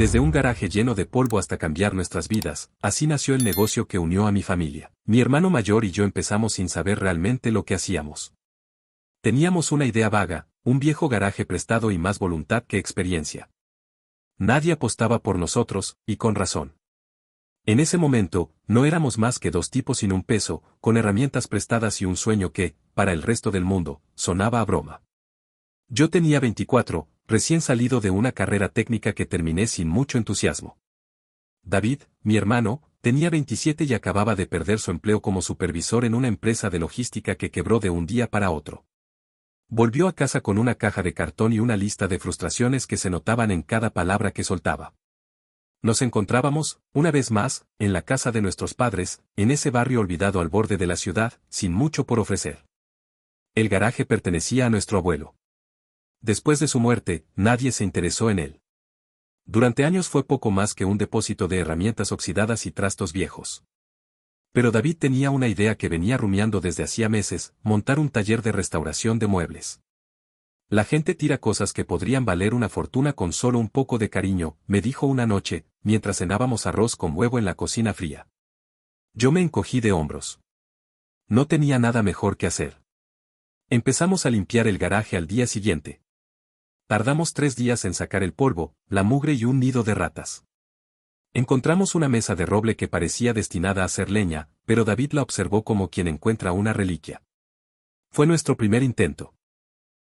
Desde un garaje lleno de polvo hasta cambiar nuestras vidas, así nació el negocio que unió a mi familia. Mi hermano mayor y yo empezamos sin saber realmente lo que hacíamos. Teníamos una idea vaga, un viejo garaje prestado y más voluntad que experiencia. Nadie apostaba por nosotros, y con razón. En ese momento, no éramos más que dos tipos sin un peso, con herramientas prestadas y un sueño que, para el resto del mundo, sonaba a broma. Yo tenía 24, recién salido de una carrera técnica que terminé sin mucho entusiasmo. David, mi hermano, tenía 27 y acababa de perder su empleo como supervisor en una empresa de logística que quebró de un día para otro. Volvió a casa con una caja de cartón y una lista de frustraciones que se notaban en cada palabra que soltaba. Nos encontrábamos, una vez más, en la casa de nuestros padres, en ese barrio olvidado al borde de la ciudad, sin mucho por ofrecer. El garaje pertenecía a nuestro abuelo. Después de su muerte, nadie se interesó en él. Durante años fue poco más que un depósito de herramientas oxidadas y trastos viejos. Pero David tenía una idea que venía rumiando desde hacía meses: montar un taller de restauración de muebles. La gente tira cosas que podrían valer una fortuna con solo un poco de cariño, me dijo una noche, mientras cenábamos arroz con huevo en la cocina fría. Yo me encogí de hombros. No tenía nada mejor que hacer. Empezamos a limpiar el garaje al día siguiente. Tardamos 3 días en sacar el polvo, la mugre y un nido de ratas. Encontramos una mesa de roble que parecía destinada a ser leña, pero David la observó como quien encuentra una reliquia. Fue nuestro primer intento.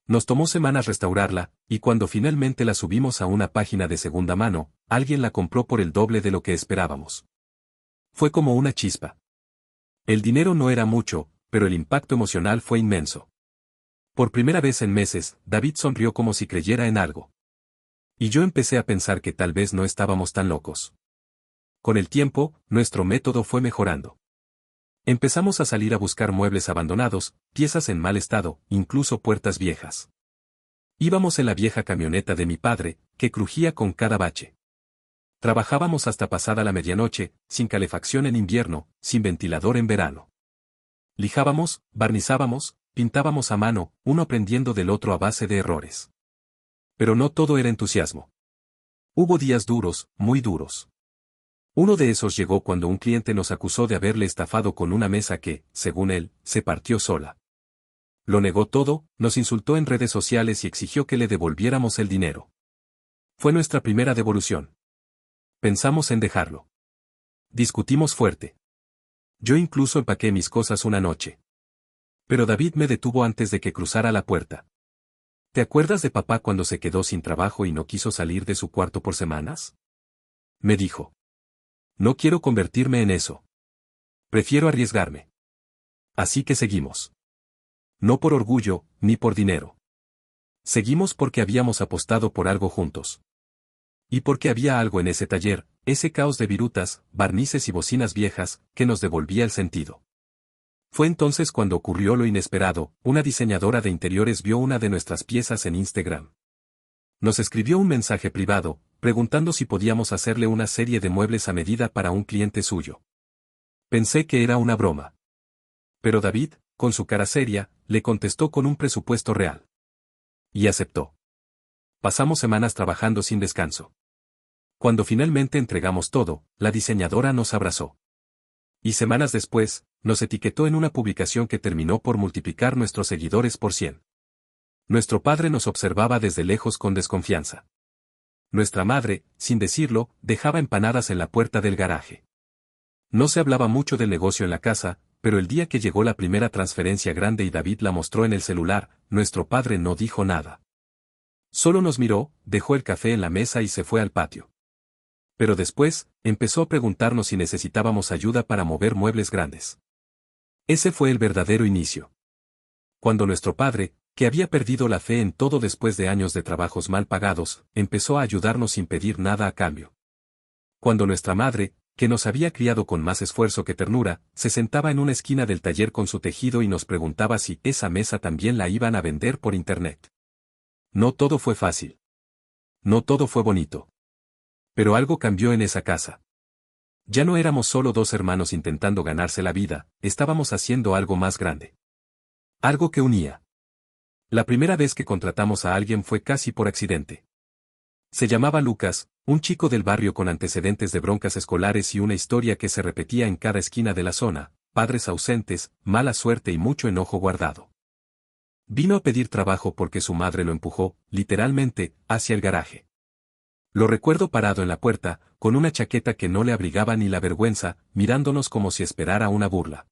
Nos tomó semanas restaurarla, y cuando finalmente la subimos a una página de segunda mano, alguien la compró por el doble de lo que esperábamos. Fue como una chispa. El dinero no era mucho, pero el impacto emocional fue inmenso. Por primera vez en meses, David sonrió como si creyera en algo. Y yo empecé a pensar que tal vez no estábamos tan locos. Con el tiempo, nuestro método fue mejorando. Empezamos a salir a buscar muebles abandonados, piezas en mal estado, incluso puertas viejas. Íbamos en la vieja camioneta de mi padre, que crujía con cada bache. Trabajábamos hasta pasada la medianoche, sin calefacción en invierno, sin ventilador en verano. Lijábamos, barnizábamos, pintábamos a mano, uno aprendiendo del otro a base de errores. Pero no todo era entusiasmo. Hubo días duros, muy duros. Uno de esos llegó cuando un cliente nos acusó de haberle estafado con una mesa que, según él, se partió sola. Lo negó todo, nos insultó en redes sociales y exigió que le devolviéramos el dinero. Fue nuestra primera devolución. Pensamos en dejarlo. Discutimos fuerte. Yo incluso empaqué mis cosas una noche. Pero David me detuvo antes de que cruzara la puerta. ¿Te acuerdas de papá cuando se quedó sin trabajo y no quiso salir de su cuarto por semanas? Me dijo. No quiero convertirme en eso. Prefiero arriesgarme. Así que seguimos. No por orgullo, ni por dinero. Seguimos porque habíamos apostado por algo juntos. Y porque había algo en ese taller, ese caos de virutas, barnices y bocinas viejas, que nos devolvía el sentido. Fue entonces cuando ocurrió lo inesperado: una diseñadora de interiores vio una de nuestras piezas en Instagram. Nos escribió un mensaje privado, preguntando si podíamos hacerle una serie de muebles a medida para un cliente suyo. Pensé que era una broma. Pero David, con su cara seria, le contestó con un presupuesto real. Y aceptó. Pasamos semanas trabajando sin descanso. Cuando finalmente entregamos todo, la diseñadora nos abrazó. Y semanas después, nos etiquetó en una publicación que terminó por multiplicar nuestros seguidores por 100. Nuestro padre nos observaba desde lejos con desconfianza. Nuestra madre, sin decirlo, dejaba empanadas en la puerta del garaje. No se hablaba mucho del negocio en la casa, pero el día que llegó la primera transferencia grande y David la mostró en el celular, nuestro padre no dijo nada. Solo nos miró, dejó el café en la mesa y se fue al patio. Pero después, empezó a preguntarnos si necesitábamos ayuda para mover muebles grandes. Ese fue el verdadero inicio. Cuando nuestro padre, que había perdido la fe en todo después de años de trabajos mal pagados, empezó a ayudarnos sin pedir nada a cambio. Cuando nuestra madre, que nos había criado con más esfuerzo que ternura, se sentaba en una esquina del taller con su tejido y nos preguntaba si esa mesa también la iban a vender por internet. No todo fue fácil. No todo fue bonito. Pero algo cambió en esa casa. Ya no éramos solo dos hermanos intentando ganarse la vida, estábamos haciendo algo más grande. Algo que unía. La primera vez que contratamos a alguien fue casi por accidente. Se llamaba Lucas, Un chico del barrio con antecedentes de broncas escolares y una historia que se repetía en cada esquina de la zona, padres ausentes, mala suerte y mucho enojo guardado. Vino a pedir trabajo porque su madre lo empujó, literalmente, hacia el garaje. Lo recuerdo parado en la puerta, con una chaqueta que no le abrigaba ni la vergüenza, mirándonos como si esperara una burla.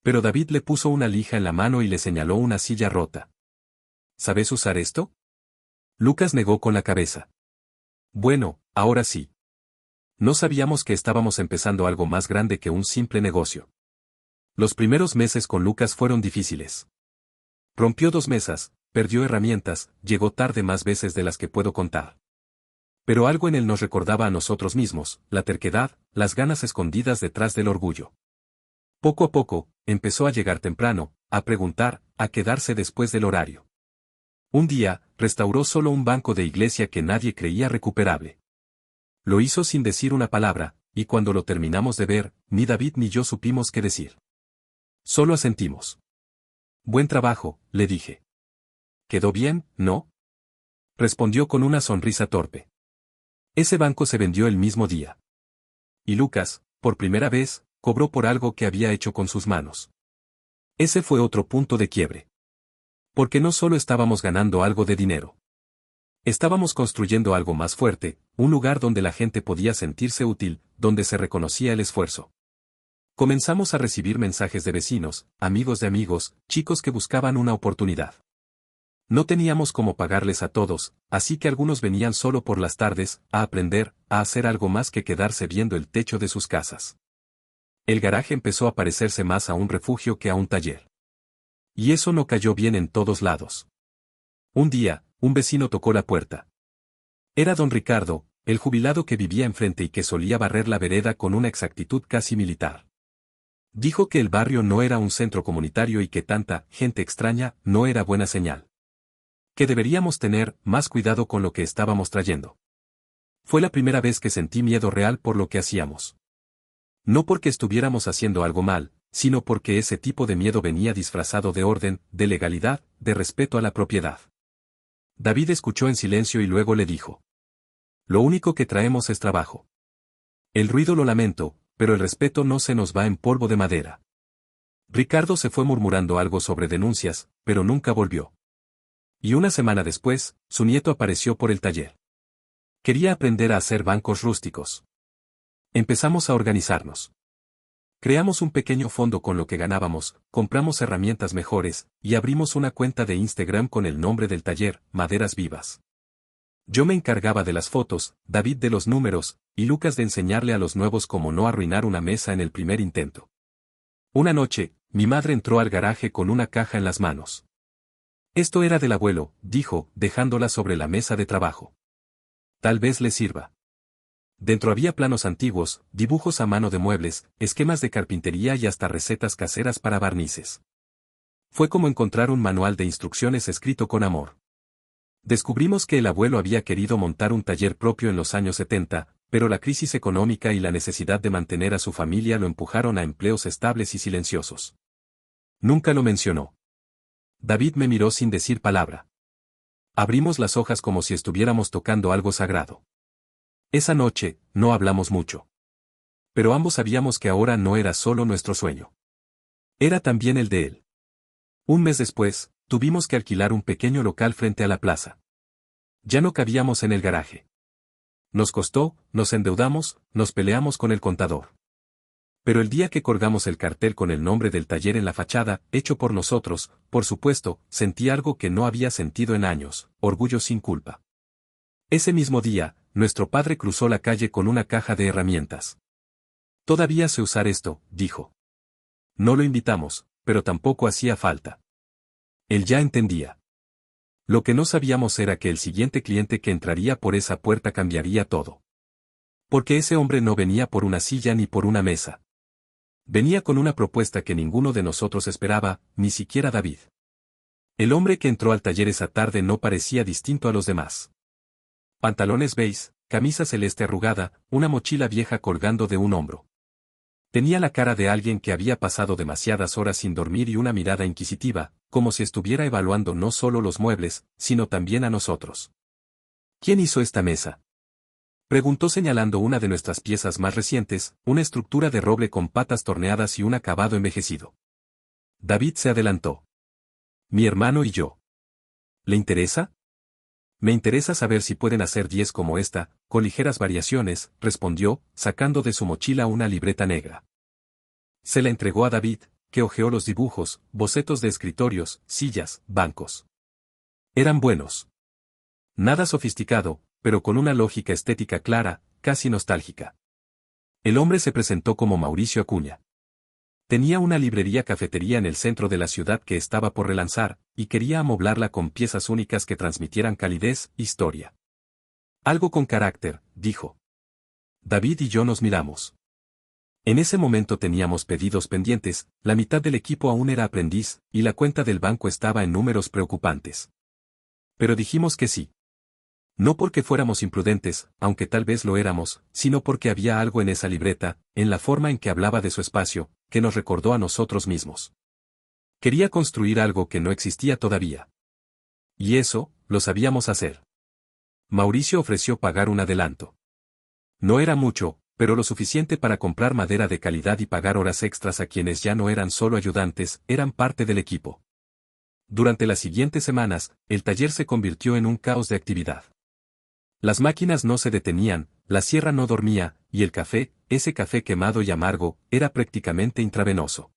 Pero David le puso una lija en la mano y le señaló una silla rota. ¿Sabes usar esto? Lucas negó con la cabeza. Bueno, ahora sí. No sabíamos que estábamos empezando algo más grande que un simple negocio. Los primeros meses con Lucas fueron difíciles. Rompió 2 mesas, perdió herramientas, llegó tarde más veces de las que puedo contar. Pero algo en él nos recordaba a nosotros mismos, la terquedad, las ganas escondidas detrás del orgullo. Poco a poco, empezó a llegar temprano, a preguntar, a quedarse después del horario. Un día, restauró solo un banco de iglesia que nadie creía recuperable. Lo hizo sin decir una palabra, y cuando lo terminamos de ver, ni David ni yo supimos qué decir. Solo asentimos. Buen trabajo, le dije. ¿Quedó bien, no? Respondió con una sonrisa torpe. Ese banco se vendió el mismo día. Y Lucas, por primera vez, cobró por algo que había hecho con sus manos. Ese fue otro punto de quiebre. Porque no solo estábamos ganando algo de dinero. Estábamos construyendo algo más fuerte, un lugar donde la gente podía sentirse útil, donde se reconocía el esfuerzo. Comenzamos a recibir mensajes de vecinos, amigos de amigos, chicos que buscaban una oportunidad. No teníamos cómo pagarles a todos, así que algunos venían solo por las tardes, a aprender, a hacer algo más que quedarse viendo el techo de sus casas. El garaje empezó a parecerse más a un refugio que a un taller. Y eso no cayó bien en todos lados. Un día, un vecino tocó la puerta. Era don Ricardo, el jubilado que vivía enfrente y que solía barrer la vereda con una exactitud casi militar. Dijo que el barrio no era un centro comunitario y que tanta gente extraña no era buena señal. Que deberíamos tener más cuidado con lo que estábamos trayendo. Fue la primera vez que sentí miedo real por lo que hacíamos. No porque estuviéramos haciendo algo mal, sino porque ese tipo de miedo venía disfrazado de orden, de legalidad, de respeto a la propiedad. David escuchó en silencio y luego le dijo. Lo único que traemos es trabajo. El ruido lo lamento, pero el respeto no se nos va en polvo de madera. Ricardo se fue murmurando algo sobre denuncias, pero nunca volvió. Y una semana después, su nieto apareció por el taller. Quería aprender a hacer bancos rústicos. Empezamos a organizarnos. Creamos un pequeño fondo con lo que ganábamos, compramos herramientas mejores, y abrimos una cuenta de Instagram con el nombre del taller, Maderas Vivas. Yo me encargaba de las fotos, David de los números, y Lucas de enseñarle a los nuevos cómo no arruinar una mesa en el primer intento. Una noche, mi madre entró al garaje con una caja en las manos. Esto era del abuelo, dijo, dejándola sobre la mesa de trabajo. Tal vez le sirva. Dentro había planos antiguos, dibujos a mano de muebles, esquemas de carpintería y hasta recetas caseras para barnices. Fue como encontrar un manual de instrucciones escrito con amor. Descubrimos que el abuelo había querido montar un taller propio en los años 70, pero la crisis económica y la necesidad de mantener a su familia lo empujaron a empleos estables y silenciosos. Nunca lo mencionó. David me miró sin decir palabra. Abrimos las hojas como si estuviéramos tocando algo sagrado. Esa noche, no hablamos mucho. Pero ambos sabíamos que ahora no era solo nuestro sueño. Era también el de él. Un mes después, tuvimos que alquilar un pequeño local frente a la plaza. Ya no cabíamos en el garaje. Nos costó, nos endeudamos, nos peleamos con el contador. Pero el día que colgamos el cartel con el nombre del taller en la fachada, hecho por nosotros, por supuesto, sentí algo que no había sentido en años, orgullo sin culpa. Ese mismo día, nuestro padre cruzó la calle con una caja de herramientas. Todavía sé usar esto, dijo. No lo invitamos, pero tampoco hacía falta. Él ya entendía. Lo que no sabíamos era que el siguiente cliente que entraría por esa puerta cambiaría todo. Porque ese hombre no venía por una silla ni por una mesa. Venía con una propuesta que ninguno de nosotros esperaba, ni siquiera David. El hombre que entró al taller esa tarde no parecía distinto a los demás. Pantalones beige, camisa celeste arrugada, una mochila vieja colgando de un hombro. Tenía la cara de alguien que había pasado demasiadas horas sin dormir y una mirada inquisitiva, como si estuviera evaluando no solo los muebles, sino también a nosotros. ¿Quién hizo esta mesa? Preguntó señalando una de nuestras piezas más recientes, una estructura de roble con patas torneadas y un acabado envejecido. David se adelantó. Mi hermano y yo. ¿Le interesa? Me interesa saber si pueden hacer 10 como esta, con ligeras variaciones, respondió, sacando de su mochila una libreta negra. Se la entregó a David, que hojeó los dibujos, bocetos de escritorios, sillas, bancos. Eran buenos. Nada sofisticado, pero con una lógica estética clara, casi nostálgica. El hombre se presentó como Mauricio Acuña. Tenía una librería-cafetería en el centro de la ciudad que estaba por relanzar, y quería amoblarla con piezas únicas que transmitieran calidez, historia. Algo con carácter, dijo. David y yo nos miramos. En ese momento teníamos pedidos pendientes, la mitad del equipo aún era aprendiz, y la cuenta del banco estaba en números preocupantes. Pero dijimos que sí. No porque fuéramos imprudentes, aunque tal vez lo éramos, sino porque había algo en esa libreta, en la forma en que hablaba de su espacio, que nos recordó a nosotros mismos. Quería construir algo que no existía todavía. Y eso, lo sabíamos hacer. Mauricio ofreció pagar un adelanto. No era mucho, pero lo suficiente para comprar madera de calidad y pagar horas extras a quienes ya no eran solo ayudantes, eran parte del equipo. Durante las siguientes semanas, el taller se convirtió en un caos de actividad. Las máquinas no se detenían, la sierra no dormía, y el café, ese café quemado y amargo, era prácticamente intravenoso.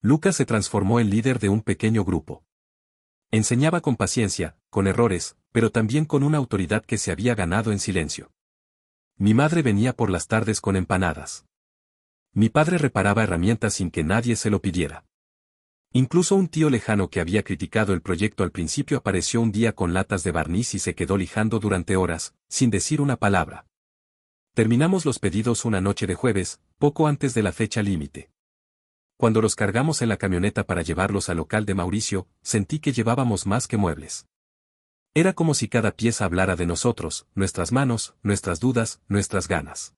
Lucas se transformó en líder de un pequeño grupo. Enseñaba con paciencia, con errores, pero también con una autoridad que se había ganado en silencio. Mi madre venía por las tardes con empanadas. Mi padre reparaba herramientas sin que nadie se lo pidiera. Incluso un tío lejano que había criticado el proyecto al principio apareció un día con latas de barniz y se quedó lijando durante horas, sin decir una palabra. Terminamos los pedidos una noche de jueves, poco antes de la fecha límite. Cuando los cargamos en la camioneta para llevarlos al local de Mauricio, sentí que llevábamos más que muebles. Era como si cada pieza hablara de nosotros, nuestras manos, nuestras dudas, nuestras ganas.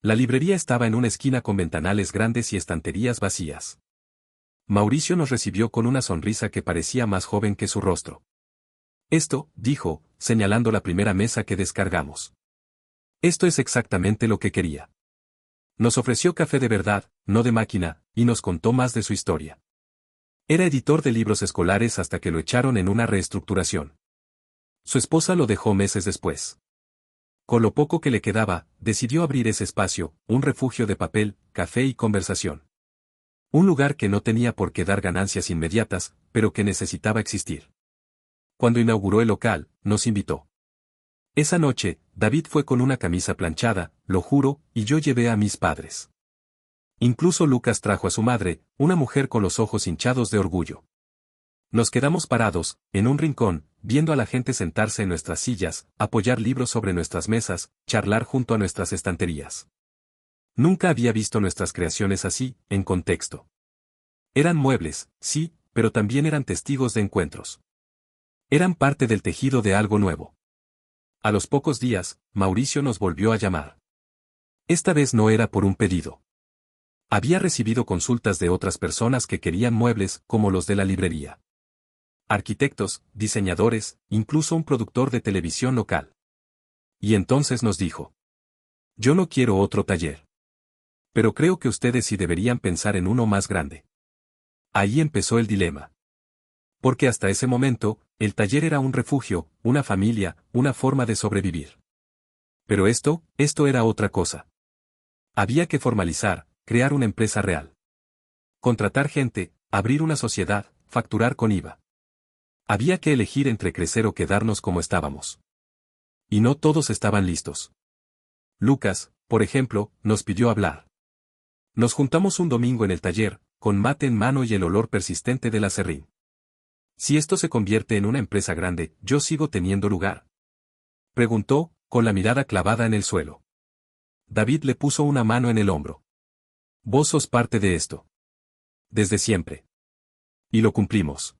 La librería estaba en una esquina con ventanales grandes y estanterías vacías. Mauricio nos recibió con una sonrisa que parecía más joven que su rostro. Esto, dijo, señalando la primera mesa que descargamos. Esto es exactamente lo que quería. Nos ofreció café de verdad, no de máquina, y nos contó más de su historia. Era editor de libros escolares hasta que lo echaron en una reestructuración. Su esposa lo dejó meses después. Con lo poco que le quedaba, decidió abrir ese espacio, un refugio de papel, café y conversación. Un lugar que no tenía por qué dar ganancias inmediatas, pero que necesitaba existir. Cuando inauguró el local, nos invitó. Esa noche, David fue con una camisa planchada, lo juro, y yo llevé a mis padres. Incluso Lucas trajo a su madre, una mujer con los ojos hinchados de orgullo. Nos quedamos parados, en un rincón, viendo a la gente sentarse en nuestras sillas, apoyar libros sobre nuestras mesas, charlar junto a nuestras estanterías. Nunca había visto nuestras creaciones así, en contexto. Eran muebles, sí, pero también eran testigos de encuentros. Eran parte del tejido de algo nuevo. A los pocos días, Mauricio nos volvió a llamar. Esta vez no era por un pedido. Había recibido consultas de otras personas que querían muebles como los de la librería. Arquitectos, diseñadores, incluso un productor de televisión local. Y entonces nos dijo: yo no quiero otro taller. Pero creo que ustedes sí deberían pensar en uno más grande. Ahí empezó el dilema. Porque hasta ese momento, el taller era un refugio, una familia, una forma de sobrevivir. Pero esto era otra cosa. Había que formalizar, crear una empresa real. Contratar gente, abrir una sociedad, facturar con IVA. Había que elegir entre crecer o quedarnos como estábamos. Y no todos estaban listos. Lucas, por ejemplo, nos pidió hablar. Nos juntamos un domingo en el taller, con mate en mano y el olor persistente del aserrín. Si esto se convierte en una empresa grande, ¿yo sigo teniendo lugar?, preguntó, con la mirada clavada en el suelo. David le puso una mano en el hombro. Vos sos parte de esto. Desde siempre. Y lo cumplimos.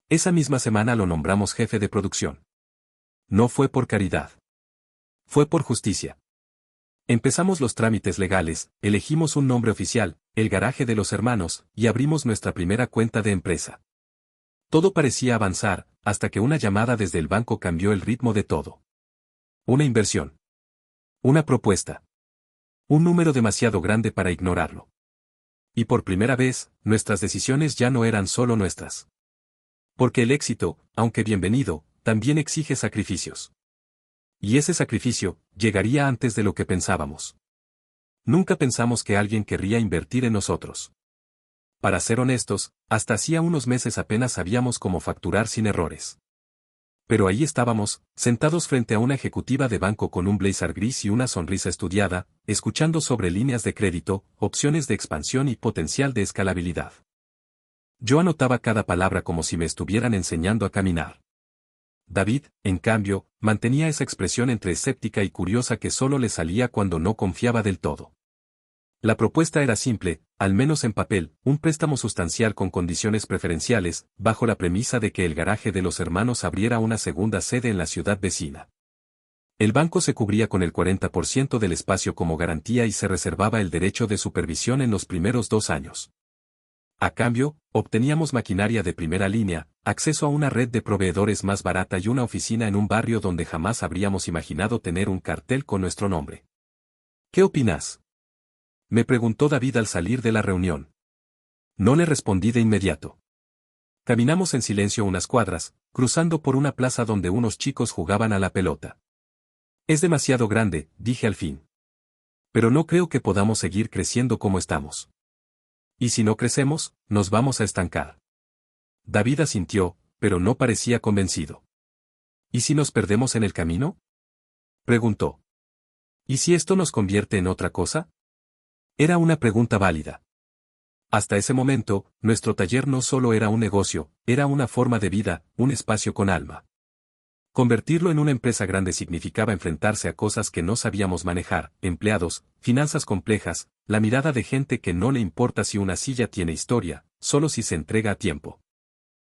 Esa misma semana lo nombramos jefe de producción. No fue por caridad. Fue por justicia. Empezamos los trámites legales, elegimos un nombre oficial, el Garaje de los Hermanos, y abrimos nuestra primera cuenta de empresa. Todo parecía avanzar, hasta que una llamada desde el banco cambió el ritmo de todo. Una inversión. Una propuesta. Un número demasiado grande para ignorarlo. Y por primera vez, nuestras decisiones ya no eran solo nuestras. Porque el éxito, aunque bienvenido, también exige sacrificios. Y ese sacrificio, llegaría antes de lo que pensábamos. Nunca pensamos que alguien querría invertir en nosotros. Para ser honestos, hasta hacía unos meses apenas sabíamos cómo facturar sin errores. Pero ahí estábamos, sentados frente a una ejecutiva de banco con un blazer gris y una sonrisa estudiada, escuchando sobre líneas de crédito, opciones de expansión y potencial de escalabilidad. Yo anotaba cada palabra como si me estuvieran enseñando a caminar. David, en cambio, mantenía esa expresión entre escéptica y curiosa que solo le salía cuando no confiaba del todo. La propuesta era simple, al menos en papel, un préstamo sustancial con condiciones preferenciales, bajo la premisa de que el garaje de los hermanos abriera una segunda sede en la ciudad vecina. El banco se cubría con el 40% del espacio como garantía y se reservaba el derecho de supervisión en los primeros 2 años. A cambio, obteníamos maquinaria de primera línea, acceso a una red de proveedores más barata y una oficina en un barrio donde jamás habríamos imaginado tener un cartel con nuestro nombre. ¿Qué opinas?, me preguntó David al salir de la reunión. No le respondí de inmediato. Caminamos en silencio unas cuadras, cruzando por una plaza donde unos chicos jugaban a la pelota. Es demasiado grande, dije al fin. Pero no creo que podamos seguir creciendo como estamos. Y si no crecemos, nos vamos a estancar. David asintió, pero no parecía convencido. ¿Y si nos perdemos en el camino?, preguntó. ¿Y si esto nos convierte en otra cosa? Era una pregunta válida. Hasta ese momento, nuestro taller no solo era un negocio, era una forma de vida, un espacio con alma. Convertirlo en una empresa grande significaba enfrentarse a cosas que no sabíamos manejar, empleados, finanzas complejas, la mirada de gente que no le importa si una silla tiene historia, solo si se entrega a tiempo.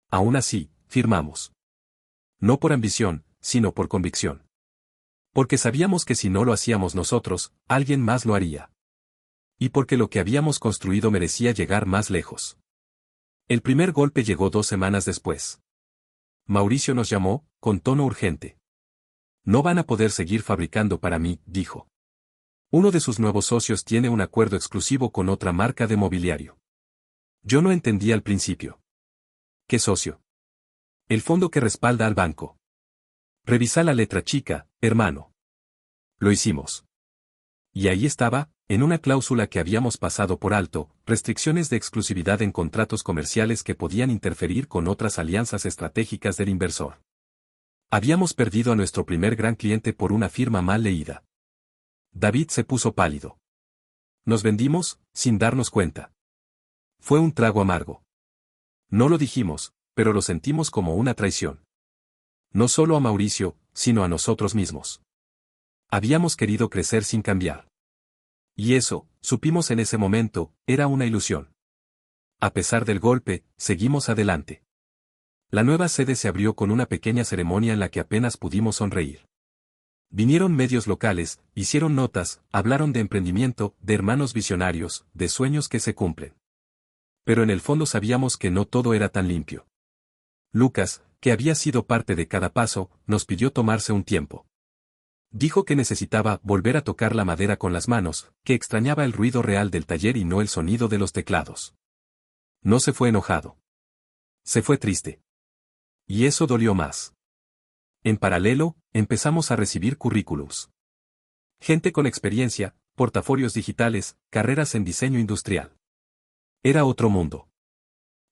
Aún así, firmamos. No por ambición, sino por convicción. Porque sabíamos que si no lo hacíamos nosotros, alguien más lo haría. Y porque lo que habíamos construido merecía llegar más lejos. El primer golpe llegó 2 semanas después. Mauricio nos llamó, con tono urgente. No van a poder seguir fabricando para mí, dijo. Uno de sus nuevos socios tiene un acuerdo exclusivo con otra marca de mobiliario. Yo no entendía al principio. ¿Qué socio? El fondo que respalda al banco. Revisa la letra chica, hermano. Lo hicimos. Y ahí estaba, en una cláusula que habíamos pasado por alto, restricciones de exclusividad en contratos comerciales que podían interferir con otras alianzas estratégicas del inversor. Habíamos perdido a nuestro primer gran cliente por una firma mal leída. David se puso pálido. Nos vendimos, sin darnos cuenta. Fue un trago amargo. No lo dijimos, pero lo sentimos como una traición. No solo a Mauricio, sino a nosotros mismos. Habíamos querido crecer sin cambiar. Y eso, supimos en ese momento, era una ilusión. A pesar del golpe, seguimos adelante. La nueva sede se abrió con una pequeña ceremonia en la que apenas pudimos sonreír. Vinieron medios locales, hicieron notas, hablaron de emprendimiento, de hermanos visionarios, de sueños que se cumplen. Pero en el fondo sabíamos que no todo era tan limpio. Lucas, que había sido parte de cada paso, nos pidió tomarse un tiempo. Dijo que necesitaba volver a tocar la madera con las manos, que extrañaba el ruido real del taller y no el sonido de los teclados. No se fue enojado. Se fue triste. Y eso dolió más. En paralelo, empezamos a recibir currículums. Gente con experiencia, portafolios digitales, carreras en diseño industrial. Era otro mundo.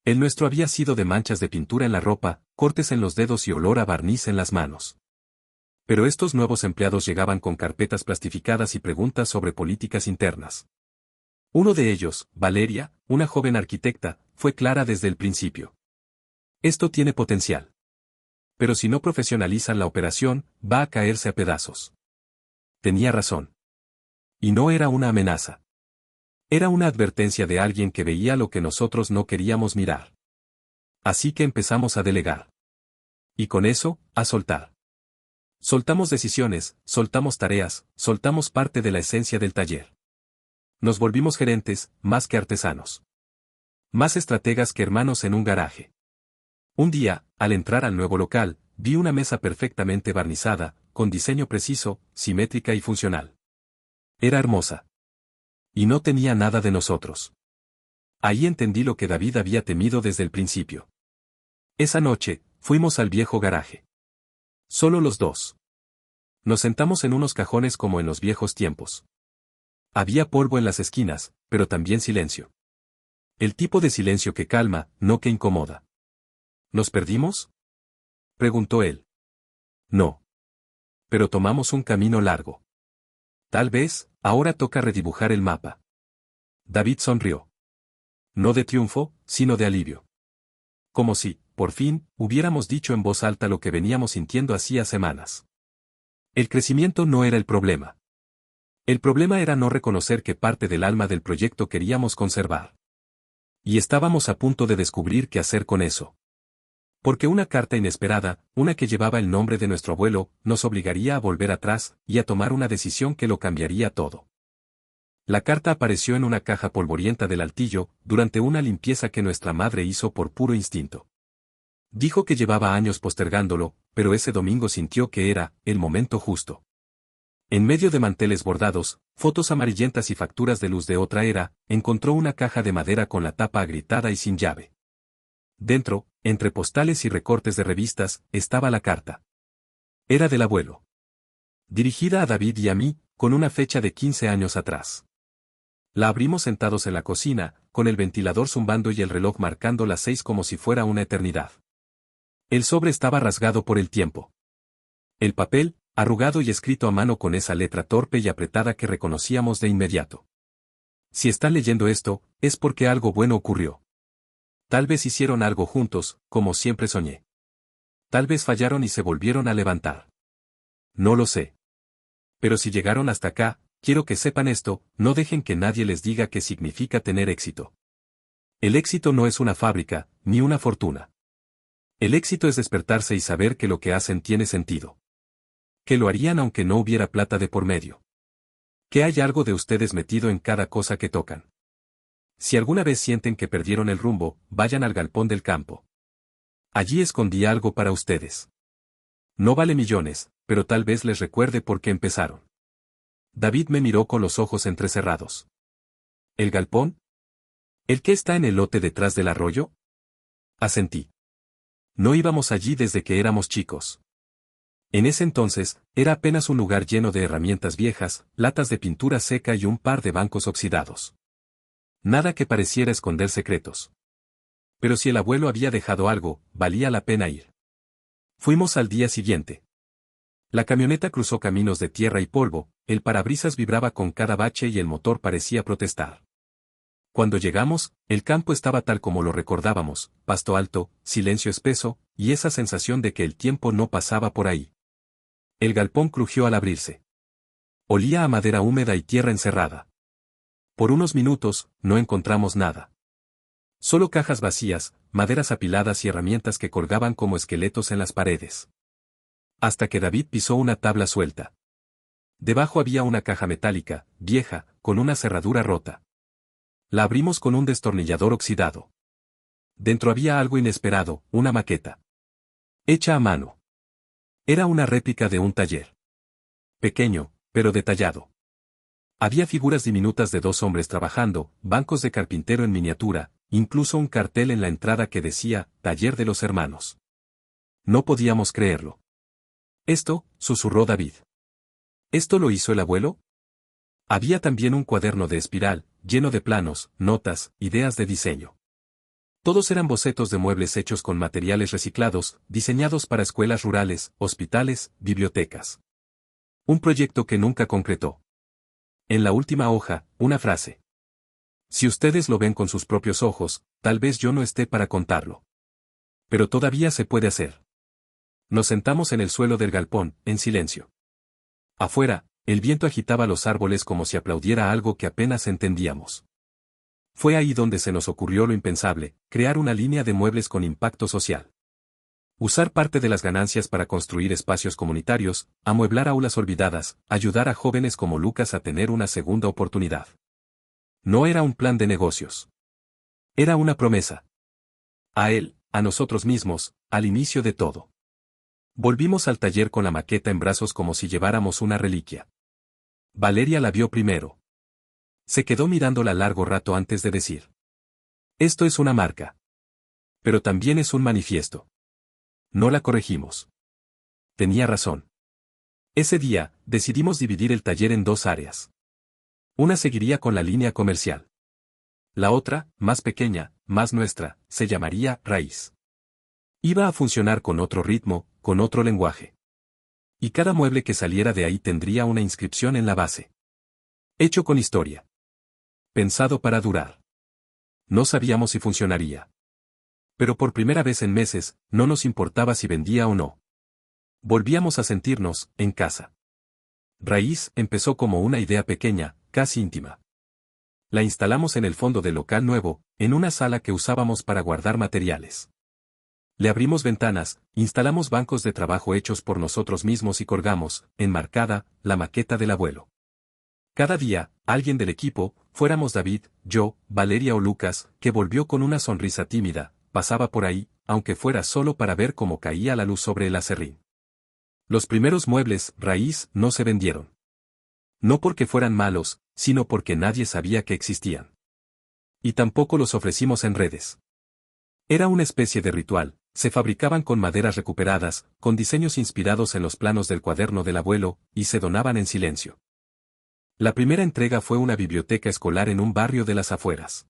El nuestro había sido de manchas de pintura en la ropa, cortes en los dedos y olor a barniz en las manos. Pero estos nuevos empleados llegaban con carpetas plastificadas y preguntas sobre políticas internas. Uno de ellos, Valeria, una joven arquitecta, fue clara desde el principio. Esto tiene potencial. Pero si no profesionalizan la operación, va a caerse a pedazos. Tenía razón. Y no era una amenaza. Era una advertencia de alguien que veía lo que nosotros no queríamos mirar. Así que empezamos a delegar. Y con eso, a soltar. Soltamos decisiones, soltamos tareas, soltamos parte de la esencia del taller. Nos volvimos gerentes, más que artesanos. Más estrategas que hermanos en un garaje. Un día, al entrar al nuevo local, vi una mesa perfectamente barnizada, con diseño preciso, simétrica y funcional. Era hermosa. Y no tenía nada de nosotros. Ahí entendí lo que David había temido desde el principio. Esa noche, fuimos al viejo garaje. Solo los dos. Nos sentamos en unos cajones como en los viejos tiempos. Había polvo en las esquinas, pero también silencio. El tipo de silencio que calma, no que incomoda. ¿Nos perdimos?, preguntó él. No. Pero tomamos un camino largo. Tal vez, ahora toca redibujar el mapa. David sonrió. No de triunfo, sino de alivio. Como si, por fin, hubiéramos dicho en voz alta lo que veníamos sintiendo hacía semanas. El crecimiento no era el problema. El problema era no reconocer que parte del alma del proyecto queríamos conservar. Y estábamos a punto de descubrir qué hacer con eso. Porque una carta inesperada, una que llevaba el nombre de nuestro abuelo, nos obligaría a volver atrás, y a tomar una decisión que lo cambiaría todo. La carta apareció en una caja polvorienta del altillo, durante una limpieza que nuestra madre hizo por puro instinto. Dijo que llevaba años postergándolo, pero ese domingo sintió que era el momento justo. En medio de manteles bordados, fotos amarillentas y facturas de luz de otra era, encontró una caja de madera con la tapa agrietada y sin llave. Dentro, entre postales y recortes de revistas, estaba la carta. Era del abuelo. Dirigida a David y a mí, con una fecha de 15 años atrás. La abrimos sentados en la cocina, con el ventilador zumbando y el reloj marcando las 6 como si fuera una eternidad. El sobre estaba rasgado por el tiempo. El papel, arrugado y escrito a mano con esa letra torpe y apretada que reconocíamos de inmediato. Si está leyendo esto, es porque algo bueno ocurrió. Tal vez hicieron algo juntos, como siempre soñé. Tal vez fallaron y se volvieron a levantar. No lo sé. Pero si llegaron hasta acá, quiero que sepan esto, no dejen que nadie les diga qué significa tener éxito. El éxito no es una fábrica, ni una fortuna. El éxito es despertarse y saber que lo que hacen tiene sentido. Que lo harían aunque no hubiera plata de por medio. Que hay algo de ustedes metido en cada cosa que tocan. Si alguna vez sienten que perdieron el rumbo, vayan al galpón del campo. Allí escondí algo para ustedes. No vale millones, pero tal vez les recuerde por qué empezaron. David me miró con los ojos entrecerrados. ¿El galpón? ¿El que está en el lote detrás del arroyo? Asentí. No íbamos allí desde que éramos chicos. En ese entonces, era apenas un lugar lleno de herramientas viejas, latas de pintura seca y un par de bancos oxidados. Nada que pareciera esconder secretos. Pero si el abuelo había dejado algo, valía la pena ir. Fuimos al día siguiente. La camioneta cruzó caminos de tierra y polvo, el parabrisas vibraba con cada bache y el motor parecía protestar. Cuando llegamos, el campo estaba tal como lo recordábamos, pasto alto, silencio espeso, y esa sensación de que el tiempo no pasaba por ahí. El galpón crujió al abrirse. Olía a madera húmeda y tierra encerrada. Por unos minutos, no encontramos nada. Solo cajas vacías, maderas apiladas y herramientas que colgaban como esqueletos en las paredes. Hasta que David pisó una tabla suelta. Debajo había una caja metálica, vieja, con una cerradura rota. La abrimos con un destornillador oxidado. Dentro había algo inesperado, una maqueta. Hecha a mano. Era una réplica de un taller. Pequeño, pero detallado. Había figuras diminutas de 2 hombres trabajando, bancos de carpintero en miniatura, incluso un cartel en la entrada que decía, Taller de los Hermanos. No podíamos creerlo. Esto, susurró David. ¿Esto lo hizo el abuelo? Había también un cuaderno de espiral, lleno de planos, notas, ideas de diseño. Todos eran bocetos de muebles hechos con materiales reciclados, diseñados para escuelas rurales, hospitales, bibliotecas. Un proyecto que nunca concretó. En la última hoja, una frase. Si ustedes lo ven con sus propios ojos, tal vez yo no esté para contarlo. Pero todavía se puede hacer. Nos sentamos en el suelo del galpón, en silencio. Afuera, el viento agitaba los árboles como si aplaudiera algo que apenas entendíamos. Fue ahí donde se nos ocurrió lo impensable, crear una línea de muebles con impacto social. Usar parte de las ganancias para construir espacios comunitarios, amueblar aulas olvidadas, ayudar a jóvenes como Lucas a tener una segunda oportunidad. No era un plan de negocios. Era una promesa. A él, a nosotros mismos, al inicio de todo. Volvimos al taller con la maqueta en brazos como si lleváramos una reliquia. Valeria la vio primero. Se quedó mirándola largo rato antes de decir: esto es una marca. Pero también es un manifiesto. No la corregimos. Tenía razón. Ese día, decidimos dividir el taller en dos áreas. Una seguiría con la línea comercial. La otra, más pequeña, más nuestra, se llamaría Raíz. Iba a funcionar con otro ritmo, con otro lenguaje. Y cada mueble que saliera de ahí tendría una inscripción en la base. Hecho con historia. Pensado para durar. No sabíamos si funcionaría. Pero por primera vez en meses, no nos importaba si vendía o no. Volvíamos a sentirnos, en casa. Raíz empezó como una idea pequeña, casi íntima. La instalamos en el fondo del local nuevo, en una sala que usábamos para guardar materiales. Le abrimos ventanas, instalamos bancos de trabajo hechos por nosotros mismos y colgamos, enmarcada, la maqueta del abuelo. Cada día, alguien del equipo, fuéramos David, yo, Valeria o Lucas, que volvió con una sonrisa tímida, pasaba por ahí, aunque fuera solo para ver cómo caía la luz sobre el aserrín. Los primeros muebles, Raíz, no se vendieron. No porque fueran malos, sino porque nadie sabía que existían. Y tampoco los ofrecimos en redes. Era una especie de ritual, se fabricaban con maderas recuperadas, con diseños inspirados en los planos del cuaderno del abuelo, y se donaban en silencio. La primera entrega fue una biblioteca escolar en un barrio de las afueras.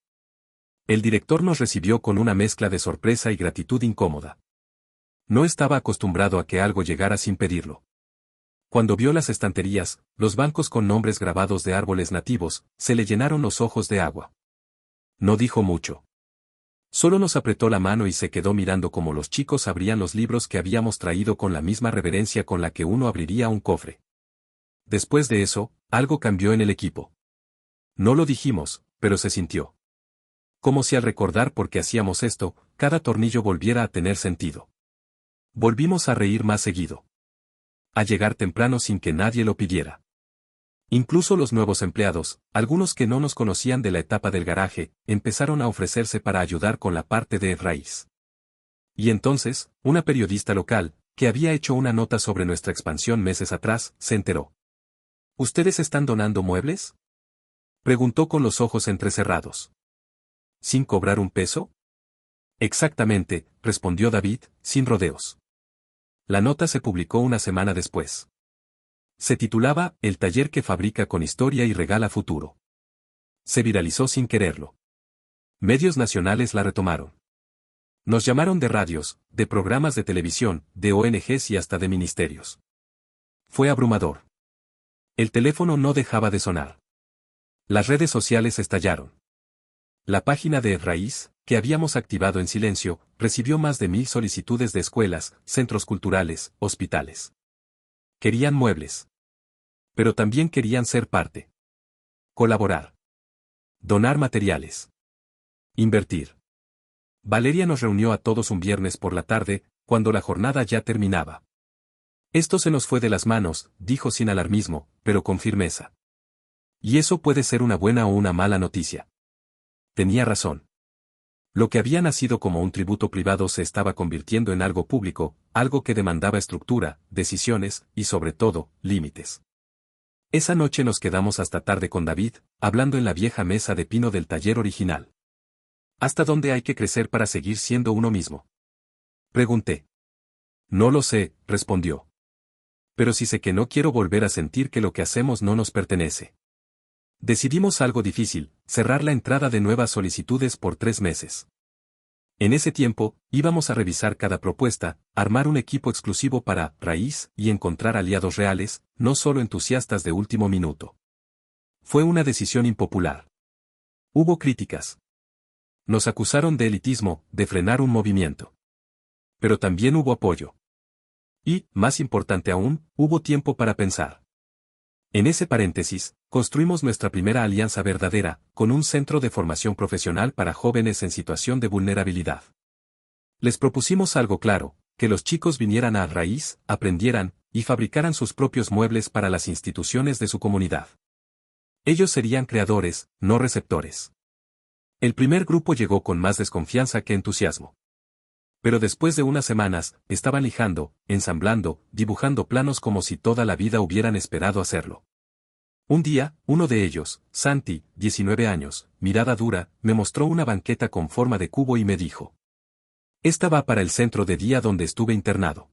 El director nos recibió con una mezcla de sorpresa y gratitud incómoda. No estaba acostumbrado a que algo llegara sin pedirlo. Cuando vio las estanterías, los bancos con nombres grabados de árboles nativos, se le llenaron los ojos de agua. No dijo mucho. Solo nos apretó la mano y se quedó mirando cómo los chicos abrían los libros que habíamos traído con la misma reverencia con la que uno abriría un cofre. Después de eso, algo cambió en el equipo. No lo dijimos, pero se sintió. Como si al recordar por qué hacíamos esto, cada tornillo volviera a tener sentido. Volvimos a reír más seguido. A llegar temprano sin que nadie lo pidiera. Incluso los nuevos empleados, algunos que no nos conocían de la etapa del garaje, empezaron a ofrecerse para ayudar con la parte de Raíz. Y entonces, una periodista local, que había hecho una nota sobre nuestra expansión meses atrás, se enteró. ¿Ustedes están donando muebles?, preguntó con los ojos entrecerrados. ¿Sin cobrar un peso? Exactamente, respondió David, sin rodeos. La nota se publicó una semana después. Se titulaba El taller que fabrica con historia y regala futuro. Se viralizó sin quererlo. Medios nacionales la retomaron. Nos llamaron de radios, de programas de televisión, de ONGs y hasta de ministerios. Fue abrumador. El teléfono no dejaba de sonar. Las redes sociales estallaron. La página de Raíz, que habíamos activado en silencio, recibió más de 1000 solicitudes de escuelas, centros culturales, hospitales. Querían muebles. Pero también querían ser parte. Colaborar. Donar materiales. Invertir. Valeria nos reunió a todos un viernes por la tarde, cuando la jornada ya terminaba. Esto se nos fue de las manos, dijo sin alarmismo, pero con firmeza. Y eso puede ser una buena o una mala noticia. Tenía razón. Lo que había nacido como un tributo privado se estaba convirtiendo en algo público, algo que demandaba estructura, decisiones, y sobre todo, límites. Esa noche nos quedamos hasta tarde con David, hablando en la vieja mesa de pino del taller original. ¿Hasta dónde hay que crecer para seguir siendo uno mismo?, pregunté. No lo sé, respondió. Pero sí sé que no quiero volver a sentir que lo que hacemos no nos pertenece. Decidimos algo difícil, cerrar la entrada de nuevas solicitudes por 3 meses. En ese tiempo, íbamos a revisar cada propuesta, armar un equipo exclusivo para Raíz y encontrar aliados reales, no solo entusiastas de último minuto. Fue una decisión impopular. Hubo críticas. Nos acusaron de elitismo, de frenar un movimiento. Pero también hubo apoyo. Y, más importante aún, hubo tiempo para pensar. En ese paréntesis, construimos nuestra primera alianza verdadera, con un centro de formación profesional para jóvenes en situación de vulnerabilidad. Les propusimos algo claro, que los chicos vinieran a Raíz, aprendieran, y fabricaran sus propios muebles para las instituciones de su comunidad. Ellos serían creadores, no receptores. El primer grupo llegó con más desconfianza que entusiasmo. Pero después de unas semanas, estaban lijando, ensamblando, dibujando planos como si toda la vida hubieran esperado hacerlo. Un día, uno de ellos, Santi, 19 años, mirada dura, me mostró una banqueta con forma de cubo y me dijo: Esta va para el centro de día donde estuve internado.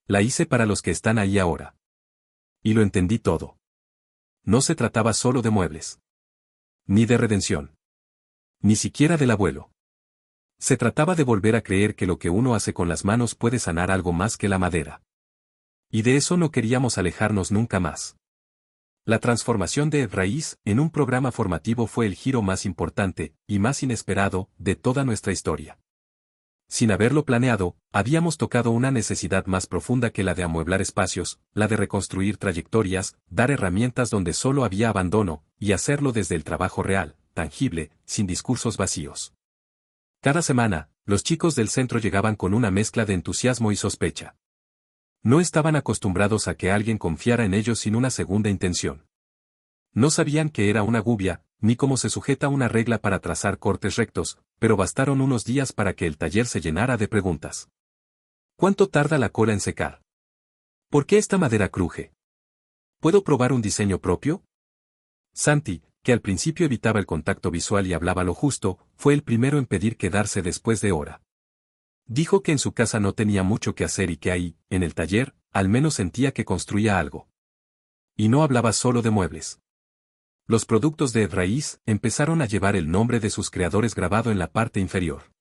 La hice para los que están ahí ahora. Y lo entendí todo. No se trataba solo de muebles. Ni de redención. Ni siquiera del abuelo. Se trataba de volver a creer que lo que uno hace con las manos puede sanar algo más que la madera. Y de eso no queríamos alejarnos nunca más. La transformación de Raíz en un programa formativo fue el giro más importante, y más inesperado, de toda nuestra historia. Sin haberlo planeado, habíamos tocado una necesidad más profunda que la de amueblar espacios, la de reconstruir trayectorias, dar herramientas donde solo había abandono, y hacerlo desde el trabajo real, tangible, sin discursos vacíos. Cada semana, los chicos del centro llegaban con una mezcla de entusiasmo y sospecha. No estaban acostumbrados a que alguien confiara en ellos sin una segunda intención. No sabían qué era una gubia, ni cómo se sujeta una regla para trazar cortes rectos, pero bastaron unos días para que el taller se llenara de preguntas. ¿Cuánto tarda la cola en secar? ¿Por qué esta madera cruje? ¿Puedo probar un diseño propio? Santi, que al principio evitaba el contacto visual y hablaba lo justo, fue el primero en pedir quedarse después de hora. Dijo que en su casa no tenía mucho que hacer y que ahí, en el taller, al menos sentía que construía algo. Y no hablaba solo de muebles. Los productos de Raíz empezaron a llevar el nombre de sus creadores grabado en la parte inferior.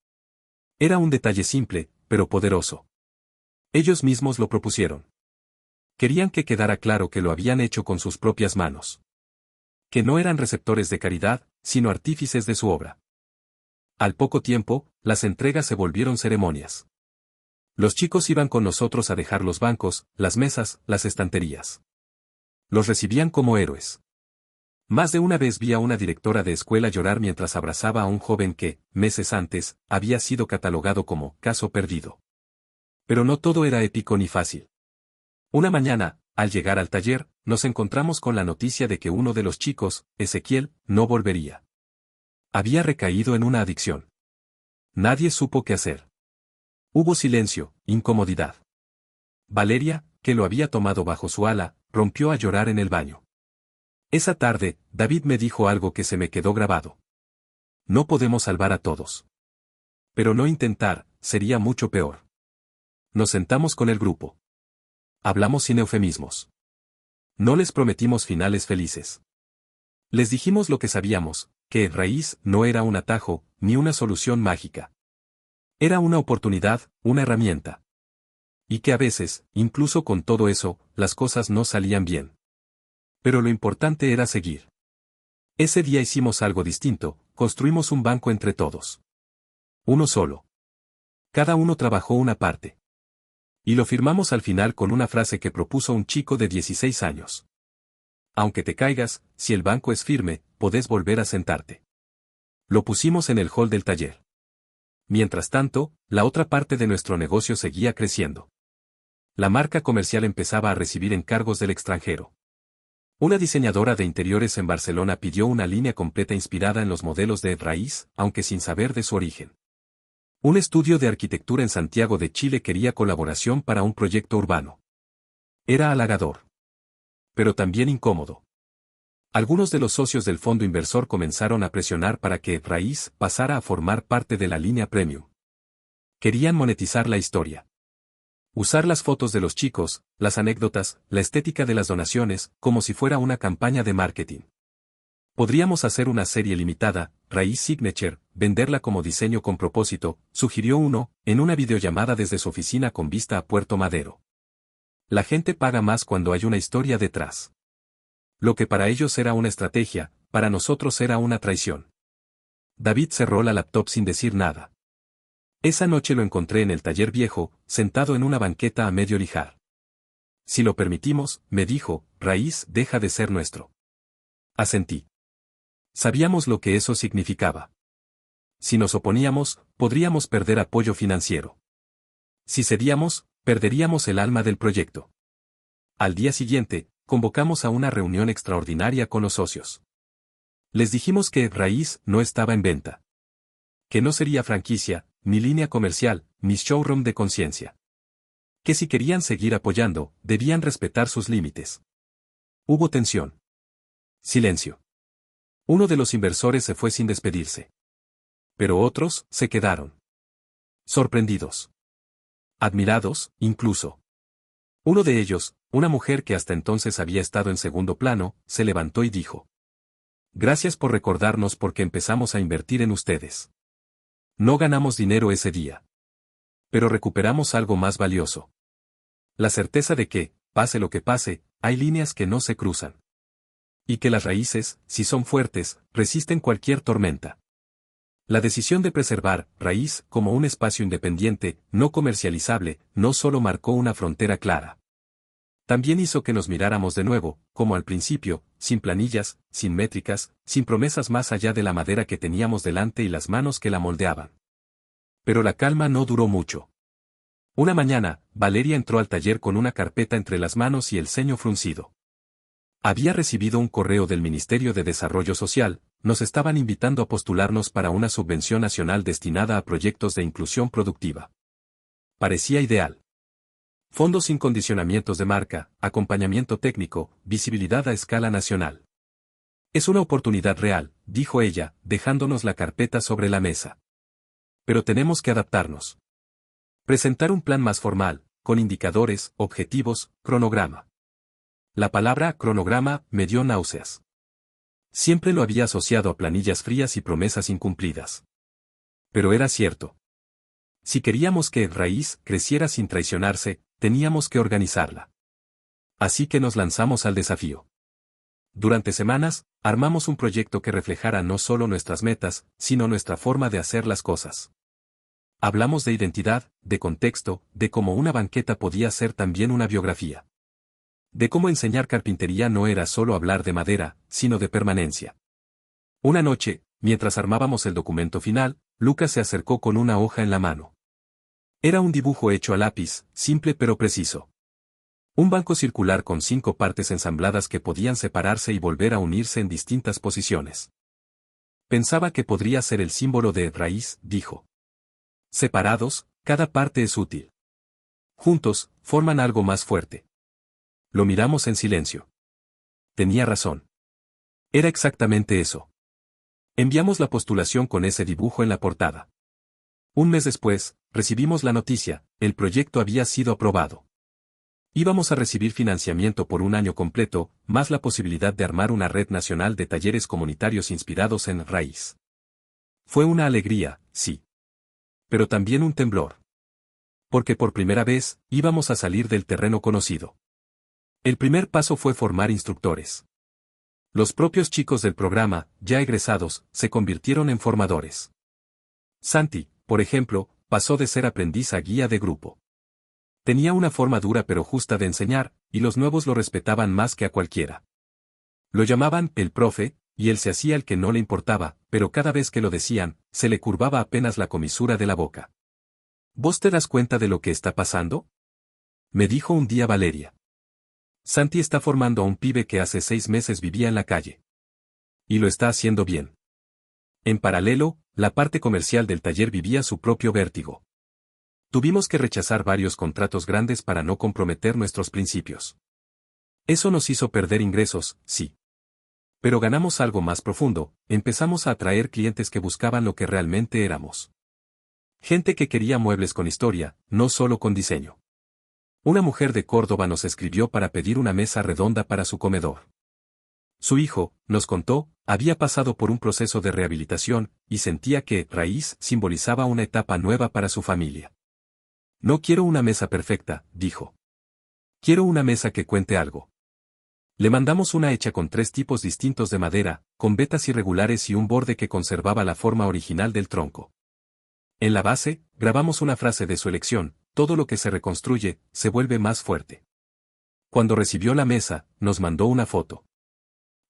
Era un detalle simple, pero poderoso. Ellos mismos lo propusieron. Querían que quedara claro que lo habían hecho con sus propias manos. Que no eran receptores de caridad, sino artífices de su obra. Al poco tiempo, las entregas se volvieron ceremonias. Los chicos iban con nosotros a dejar los bancos, las mesas, las estanterías. Los recibían como héroes. Más de una vez vi a una directora de escuela llorar mientras abrazaba a un joven que, meses antes, había sido catalogado como caso perdido. Pero no todo era épico ni fácil. Una mañana, al llegar al taller, nos encontramos con la noticia de que uno de los chicos, Ezequiel, no volvería. Había recaído en una adicción. Nadie supo qué hacer. Hubo silencio, incomodidad. Valeria, que lo había tomado bajo su ala, rompió a llorar en el baño. Esa tarde, David me dijo algo que se me quedó grabado. No podemos salvar a todos. Pero no intentar, sería mucho peor. Nos sentamos con el grupo. Hablamos sin eufemismos. No les prometimos finales felices. Les dijimos lo que sabíamos, que Raíz no era un atajo, ni una solución mágica. Era una oportunidad, una herramienta. Y que a veces, incluso con todo eso, las cosas no salían bien. Pero lo importante era seguir. Ese día hicimos algo distinto, construimos un banco entre todos. Uno solo. Cada uno trabajó una parte. Y lo firmamos al final con una frase que propuso un chico de 16 años. Aunque te caigas, si el banco es firme, podés volver a sentarte. Lo pusimos en el hall del taller. Mientras tanto, la otra parte de nuestro negocio seguía creciendo. La marca comercial empezaba a recibir encargos del extranjero. Una diseñadora de interiores en Barcelona pidió una línea completa inspirada en los modelos de Raíz, aunque sin saber de su origen. Un estudio de arquitectura en Santiago de Chile quería colaboración para un proyecto urbano. Era halagador. Pero también incómodo. Algunos de los socios del fondo inversor comenzaron a presionar para que Raíz pasara a formar parte de la línea premium. Querían monetizar la historia. Usar las fotos de los chicos, las anécdotas, la estética de las donaciones, como si fuera una campaña de marketing. Podríamos hacer una serie limitada, Raíz Signature, venderla como diseño con propósito, sugirió uno, en una videollamada desde su oficina con vista a Puerto Madero. La gente paga más cuando hay una historia detrás. Lo que para ellos era una estrategia, para nosotros era una traición. David cerró la laptop sin decir nada. Esa noche lo encontré en el taller viejo, sentado en una banqueta a medio lijar. Si lo permitimos, me dijo, Raíz deja de ser nuestro. Asentí. Sabíamos lo que eso significaba. Si nos oponíamos, podríamos perder apoyo financiero. Si cedíamos, perderíamos el alma del proyecto. Al día siguiente, convocamos a una reunión extraordinaria con los socios. Les dijimos que Raíz no estaba en venta. Que no sería franquicia, ni línea comercial, ni showroom de conciencia. Que si querían seguir apoyando, debían respetar sus límites. Hubo tensión. Silencio. Uno de los inversores se fue sin despedirse. Pero otros se quedaron. Sorprendidos. Admirados, incluso. Uno de ellos, una mujer que hasta entonces había estado en segundo plano, se levantó y dijo: Gracias por recordarnos porque empezamos a invertir en ustedes. No ganamos dinero ese día. Pero recuperamos algo más valioso. La certeza de que, pase lo que pase, hay líneas que no se cruzan. Y que las raíces, si son fuertes, resisten cualquier tormenta. La decisión de preservar Raíz como un espacio independiente, no comercializable, no solo marcó una frontera clara. También hizo que nos miráramos de nuevo, como al principio, sin planillas, sin métricas, sin promesas más allá de la madera que teníamos delante y las manos que la moldeaban. Pero la calma no duró mucho. Una mañana, Valeria entró al taller con una carpeta entre las manos y el ceño fruncido. Había recibido un correo del Ministerio de Desarrollo Social, nos estaban invitando a postularnos para una subvención nacional destinada a proyectos de inclusión productiva. Parecía ideal. Fondos sin condicionamientos de marca, acompañamiento técnico, visibilidad a escala nacional. Es una oportunidad real, dijo ella, dejándonos la carpeta sobre la mesa. Pero tenemos que adaptarnos. Presentar un plan más formal, con indicadores, objetivos, cronograma. La palabra cronograma me dio náuseas. Siempre lo había asociado a planillas frías y promesas incumplidas. Pero era cierto. Si queríamos que Raíz creciera sin traicionarse, teníamos que organizarla. Así que nos lanzamos al desafío. Durante semanas, armamos un proyecto que reflejara no solo nuestras metas, sino nuestra forma de hacer las cosas. Hablamos de identidad, de contexto, de cómo una banqueta podía ser también una biografía. De cómo enseñar carpintería no era solo hablar de madera, sino de permanencia. Una noche, mientras armábamos el documento final, Lucas se acercó con una hoja en la mano. Era un dibujo hecho a lápiz, simple pero preciso. Un banco circular con 5 partes ensambladas que podían separarse y volver a unirse en distintas posiciones. Pensaba que podría ser el símbolo de Raíz, dijo. Separados, cada parte es útil. Juntos, forman algo más fuerte. Lo miramos en silencio. Tenía razón. Era exactamente eso. Enviamos la postulación con ese dibujo en la portada. Un mes después, recibimos la noticia, el proyecto había sido aprobado. Íbamos a recibir financiamiento por un año completo, más la posibilidad de armar una red nacional de talleres comunitarios inspirados en Raíz. Fue una alegría, sí. Pero también un temblor. Porque por primera vez, íbamos a salir del terreno conocido. El primer paso fue formar instructores. Los propios chicos del programa, ya egresados, se convirtieron en formadores. Santi, por ejemplo, pasó de ser aprendiz a guía de grupo. Tenía una forma dura pero justa de enseñar, y los nuevos lo respetaban más que a cualquiera. Lo llamaban el profe, y él se hacía el que no le importaba, pero cada vez que lo decían, se le curvaba apenas la comisura de la boca. ¿Vos te das cuenta de lo que está pasando? Me dijo un día Valeria. Santi está formando a un pibe que hace 6 meses vivía en la calle. Y lo está haciendo bien. En paralelo, la parte comercial del taller vivía su propio vértigo. Tuvimos que rechazar varios contratos grandes para no comprometer nuestros principios. Eso nos hizo perder ingresos, sí. Pero ganamos algo más profundo, empezamos a atraer clientes que buscaban lo que realmente éramos. Gente que quería muebles con historia, no solo con diseño. Una mujer de Córdoba nos escribió para pedir una mesa redonda para su comedor. Su hijo, nos contó, había pasado por un proceso de rehabilitación, y sentía que Raíz simbolizaba una etapa nueva para su familia. No quiero una mesa perfecta, dijo. Quiero una mesa que cuente algo. Le mandamos una hecha con 3 tipos distintos de madera, con vetas irregulares y un borde que conservaba la forma original del tronco. En la base, grabamos una frase de su elección: todo lo que se reconstruye, se vuelve más fuerte. Cuando recibió la mesa, nos mandó una foto.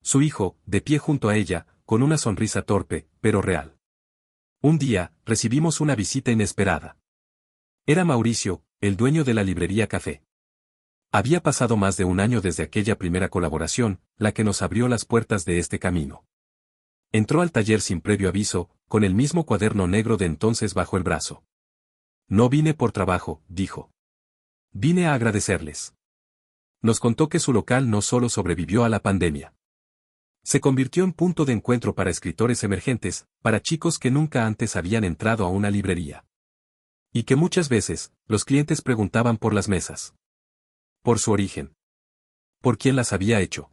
Su hijo, de pie junto a ella, con una sonrisa torpe, pero real. Un día, recibimos una visita inesperada. Era Mauricio, el dueño de la librería Café. Había pasado más de un año desde aquella primera colaboración, la que nos abrió las puertas de este camino. Entró al taller sin previo aviso, con el mismo cuaderno negro de entonces bajo el brazo. No vine por trabajo, dijo. Vine a agradecerles. Nos contó que su local no solo sobrevivió a la pandemia, Se convirtió en punto de encuentro para escritores emergentes, para chicos que nunca antes habían entrado a una librería. Y que muchas veces, los clientes preguntaban por las mesas. Por su origen. ¿Por quién las había hecho?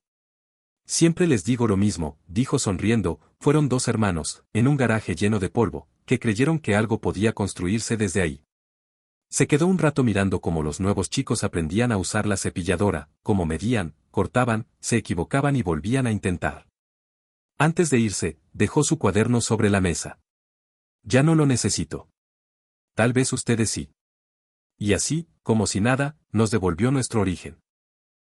Siempre les digo lo mismo, dijo sonriendo, fueron dos hermanos, en un garaje lleno de polvo, que creyeron que algo podía construirse desde ahí. Se quedó un rato mirando cómo los nuevos chicos aprendían a usar la cepilladora, cómo medían, cortaban, se equivocaban y volvían a intentar. Antes de irse, dejó su cuaderno sobre la mesa. Ya no lo necesito. Tal vez ustedes sí. Y así, como si nada, nos devolvió nuestro origen.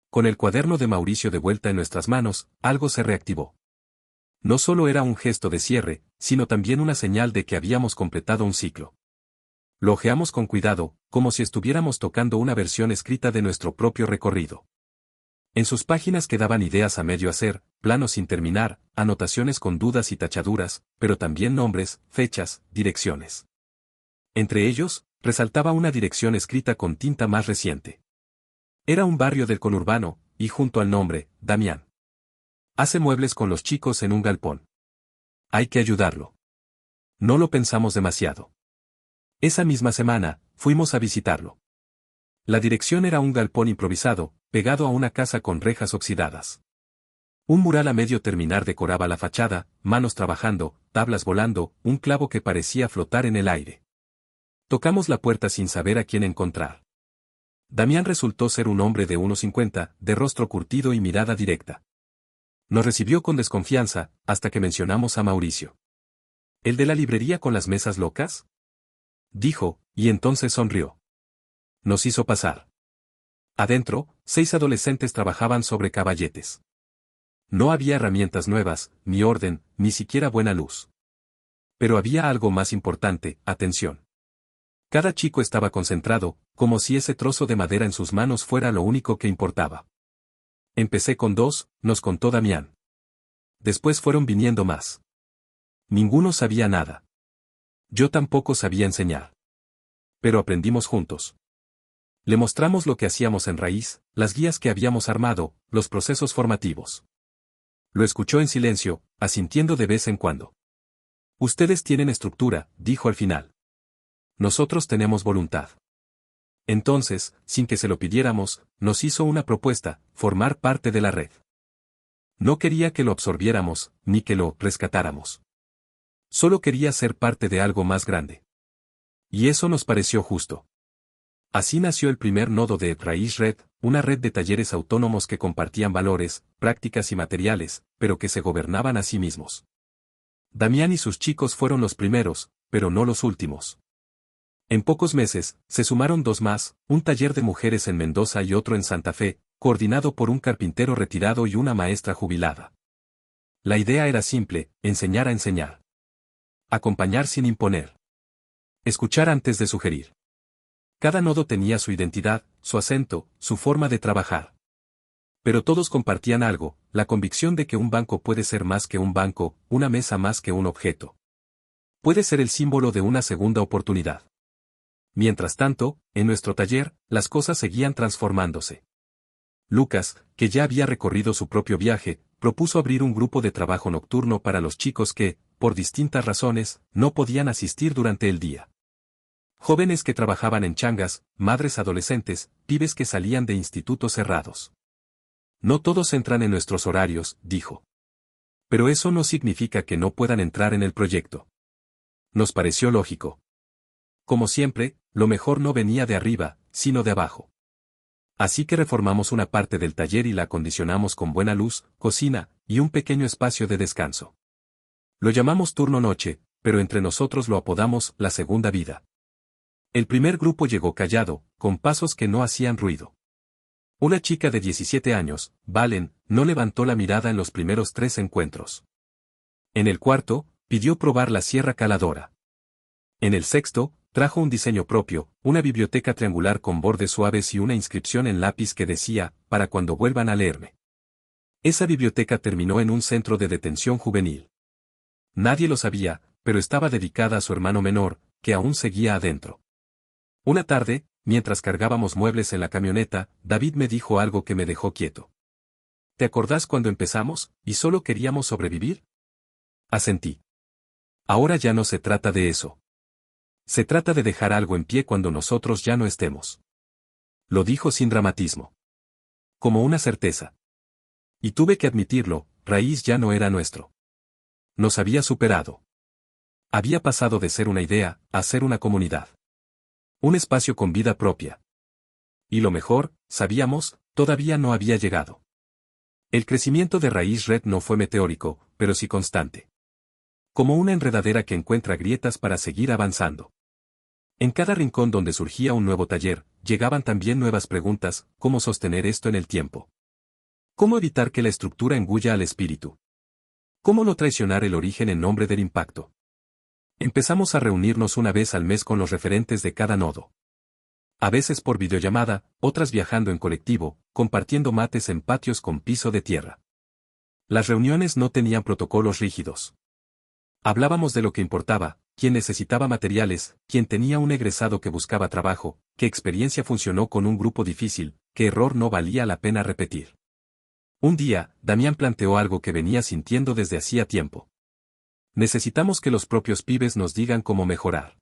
Con el cuaderno de Mauricio de vuelta en nuestras manos, algo se reactivó. No solo era un gesto de cierre, sino también una señal de que habíamos completado un ciclo. Lo hojeamos con cuidado, como si estuviéramos tocando una versión escrita de nuestro propio recorrido. En sus páginas quedaban ideas a medio hacer, planos sin terminar, anotaciones con dudas y tachaduras, pero también nombres, fechas, direcciones. Entre ellos, resaltaba una dirección escrita con tinta más reciente. Era un barrio del conurbano, y junto al nombre, Damián. Hace muebles con los chicos en un galpón. Hay que ayudarlo. No lo pensamos demasiado. Esa misma semana, fuimos a visitarlo. La dirección era un galpón improvisado, pegado a una casa con rejas oxidadas. Un mural a medio terminar decoraba la fachada, manos trabajando, tablas volando, un clavo que parecía flotar en el aire. Tocamos la puerta sin saber a quién encontrar. Damián resultó ser un hombre de 1,50, de rostro curtido y mirada directa. Nos recibió con desconfianza, hasta que mencionamos a Mauricio. ¿El de la librería con las mesas locas? Dijo, y entonces sonrió. Nos hizo pasar. Adentro, 6 adolescentes trabajaban sobre caballetes. No había herramientas nuevas, ni orden, ni siquiera buena luz. Pero había algo más importante, atención. Cada chico estaba concentrado, como si ese trozo de madera en sus manos fuera lo único que importaba. Empecé con 2, nos contó Damián. Después fueron viniendo más. Ninguno sabía nada. Yo tampoco sabía enseñar. Pero aprendimos juntos. Le mostramos lo que hacíamos en raíz, las guías que habíamos armado, los procesos formativos. Lo escuchó en silencio, asintiendo de vez en cuando. Ustedes tienen estructura, dijo al final. Nosotros tenemos voluntad. Entonces, sin que se lo pidiéramos, nos hizo una propuesta, formar parte de la red. No quería que lo absorbiéramos, ni que lo rescatáramos. Solo quería ser parte de algo más grande. Y eso nos pareció justo. Así nació el primer nodo de Raíz Red, una red de talleres autónomos que compartían valores, prácticas y materiales, pero que se gobernaban a sí mismos. Damián y sus chicos fueron los primeros, pero no los últimos. En pocos meses, se sumaron 2 más, un taller de mujeres en Mendoza y otro en Santa Fe, coordinado por un carpintero retirado y una maestra jubilada. La idea era simple, enseñar a enseñar. Acompañar sin imponer. Escuchar antes de sugerir. Cada nodo tenía su identidad, su acento, su forma de trabajar. Pero todos compartían algo, la convicción de que un banco puede ser más que un banco, una mesa más que un objeto. Puede ser el símbolo de una segunda oportunidad. Mientras tanto, en nuestro taller, las cosas seguían transformándose. Lucas, que ya había recorrido su propio viaje, propuso abrir un grupo de trabajo nocturno para los chicos que, por distintas razones, no podían asistir durante el día. Jóvenes que trabajaban en changas, madres adolescentes, pibes que salían de institutos cerrados. No todos entran en nuestros horarios, dijo. Pero eso no significa que no puedan entrar en el proyecto. Nos pareció lógico. Como siempre, lo mejor no venía de arriba, sino de abajo. Así que reformamos una parte del taller y la acondicionamos con buena luz, cocina, y un pequeño espacio de descanso. Lo llamamos turno noche, pero entre nosotros lo apodamos la segunda vida. El primer grupo llegó callado, con pasos que no hacían ruido. Una chica de 17 años, Valen, no levantó la mirada en los primeros 3 encuentros. En el cuarto, pidió probar la sierra caladora. En el sexto, trajo un diseño propio, una biblioteca triangular con bordes suaves y una inscripción en lápiz que decía, para cuando vuelvan a leerme. Esa biblioteca terminó en un centro de detención juvenil. Nadie lo sabía, pero estaba dedicada a su hermano menor, que aún seguía adentro. Una tarde, mientras cargábamos muebles en la camioneta, David me dijo algo que me dejó quieto. ¿te acordás cuando empezamos, y solo queríamos sobrevivir? Asentí. Ahora ya no se trata de eso. Se trata de dejar algo en pie cuando nosotros ya no estemos. Lo dijo sin dramatismo. Como una certeza. Y tuve que admitirlo, Raíz ya no era nuestro. Nos había superado. Había pasado de ser una idea, a ser una comunidad. Un espacio con vida propia. Y lo mejor, sabíamos, todavía no había llegado. El crecimiento de Raíz Red no fue meteórico, pero sí constante. Como una enredadera que encuentra grietas para seguir avanzando. En cada rincón donde surgía un nuevo taller, llegaban también nuevas preguntas: ¿cómo sostener esto en el tiempo? ¿Cómo evitar que la estructura engulla al espíritu? ¿Cómo no traicionar el origen en nombre del impacto? Empezamos a reunirnos una vez al mes con los referentes de cada nodo. A veces por videollamada, otras viajando en colectivo, compartiendo mates en patios con piso de tierra. Las reuniones no tenían protocolos rígidos. Hablábamos de lo que importaba: quién necesitaba materiales, quién tenía un egresado que buscaba trabajo, qué experiencia funcionó con un grupo difícil, qué error no valía la pena repetir. Un día, Damián planteó algo que venía sintiendo desde hacía tiempo. Necesitamos que los propios pibes nos digan cómo mejorar.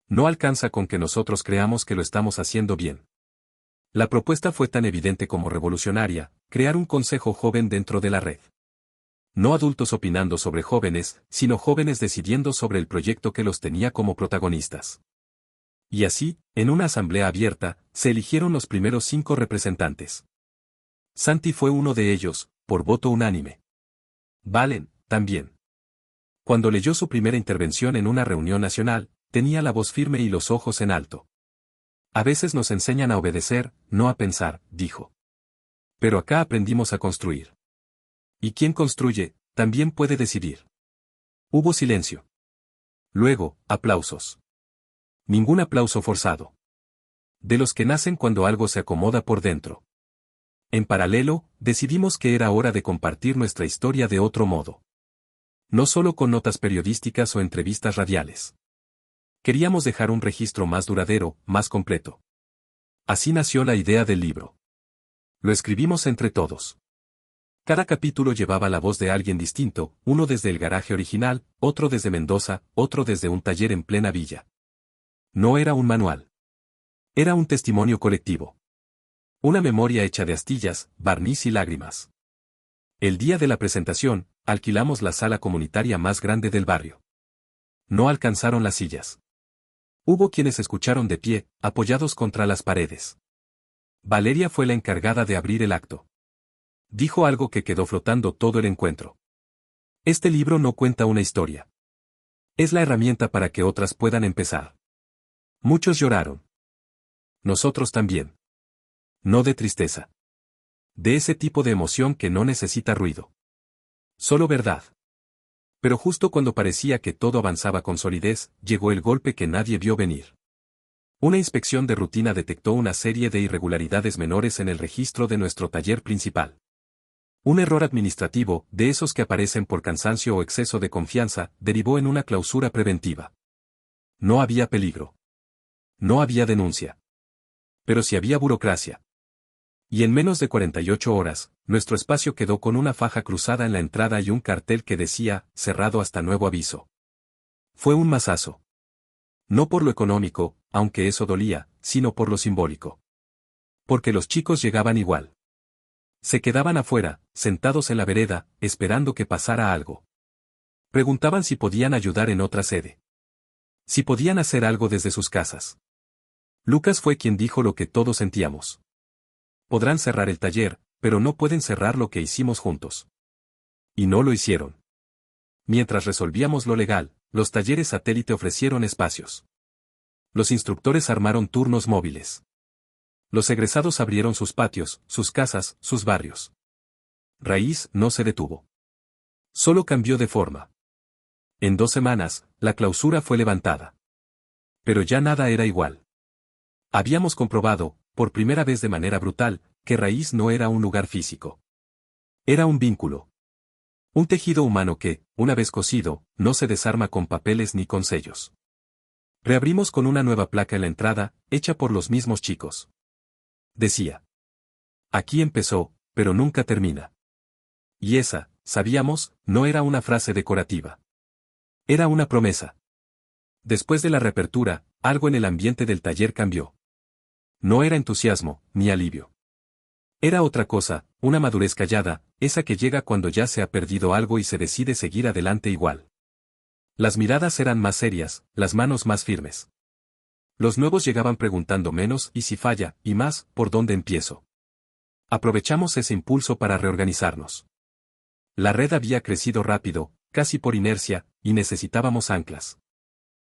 No alcanza con que nosotros creamos que lo estamos haciendo bien. La propuesta fue tan evidente como revolucionaria: crear un consejo joven dentro de la red. No adultos opinando sobre jóvenes, sino jóvenes decidiendo sobre el proyecto que los tenía como protagonistas. Y así, en una asamblea abierta, se eligieron los primeros 5 representantes. Santi fue uno de ellos, por voto unánime. Valen, también. Cuando leyó su primera intervención en una reunión nacional, tenía la voz firme y los ojos en alto. A veces nos enseñan a obedecer, no a pensar, dijo. Pero acá aprendimos a construir. Y quien construye, también puede decidir. Hubo silencio. Luego, aplausos. Ningún aplauso forzado. De los que nacen cuando algo se acomoda por dentro. En paralelo, decidimos que era hora de compartir nuestra historia de otro modo. No solo con notas periodísticas o entrevistas radiales. Queríamos dejar un registro más duradero, más completo. Así nació la idea del libro. Lo escribimos entre todos. Cada capítulo llevaba la voz de alguien distinto, uno desde el garaje original, otro desde Mendoza, otro desde un taller en plena villa. No era un manual. Era un testimonio colectivo. Una memoria hecha de astillas, barniz y lágrimas. El día de la presentación, alquilamos la sala comunitaria más grande del barrio. No alcanzaron las sillas. Hubo quienes escucharon de pie, apoyados contra las paredes. Valeria fue la encargada de abrir el acto. Dijo algo que quedó flotando todo el encuentro. Este libro no cuenta una historia. Es la herramienta para que otras puedan empezar. Muchos lloraron. Nosotros también. No de tristeza. De ese tipo de emoción que no necesita ruido. Solo verdad. Pero justo cuando parecía que todo avanzaba con solidez, llegó el golpe que nadie vio venir. Una inspección de rutina detectó una serie de irregularidades menores en el registro de nuestro taller principal. Un error administrativo, de esos que aparecen por cansancio o exceso de confianza, derivó en una clausura preventiva. No había peligro. No había denuncia. Pero sí había burocracia. Y en menos de 48 horas, nuestro espacio quedó con una faja cruzada en la entrada y un cartel que decía: cerrado hasta nuevo aviso. Fue un mazazo. No por lo económico, aunque eso dolía, sino por lo simbólico. Porque los chicos llegaban igual. Se quedaban afuera, sentados en la vereda, esperando que pasara algo. Preguntaban si podían ayudar en otra sede. Si podían hacer algo desde sus casas. Lucas fue quien dijo lo que todos sentíamos. Podrán cerrar el taller, pero no pueden cerrar lo que hicimos juntos. Y no lo hicieron. Mientras resolvíamos lo legal, los talleres satélite ofrecieron espacios. Los instructores armaron turnos móviles. Los egresados abrieron sus patios, sus casas, sus barrios. Raíz no se detuvo. Solo cambió de forma. En 2 semanas, la clausura fue levantada. Pero ya nada era igual. Habíamos comprobado, por primera vez de manera brutal, que Raíz no era un lugar físico. Era un vínculo. Un tejido humano que, una vez cosido, no se desarma con papeles ni con sellos. Reabrimos con una nueva placa en la entrada, hecha por los mismos chicos. Decía: aquí empezó, pero nunca termina. Y esa, sabíamos, no era una frase decorativa. Era una promesa. Después de la reapertura, algo en el ambiente del taller cambió. No era entusiasmo, ni alivio. Era otra cosa, una madurez callada, esa que llega cuando ya se ha perdido algo y se decide seguir adelante igual. Las miradas eran más serias, las manos más firmes. Los nuevos llegaban preguntando menos y si falla, y más, ¿por dónde empiezo? Aprovechamos ese impulso para reorganizarnos. La red había crecido rápido, casi por inercia, y necesitábamos anclas.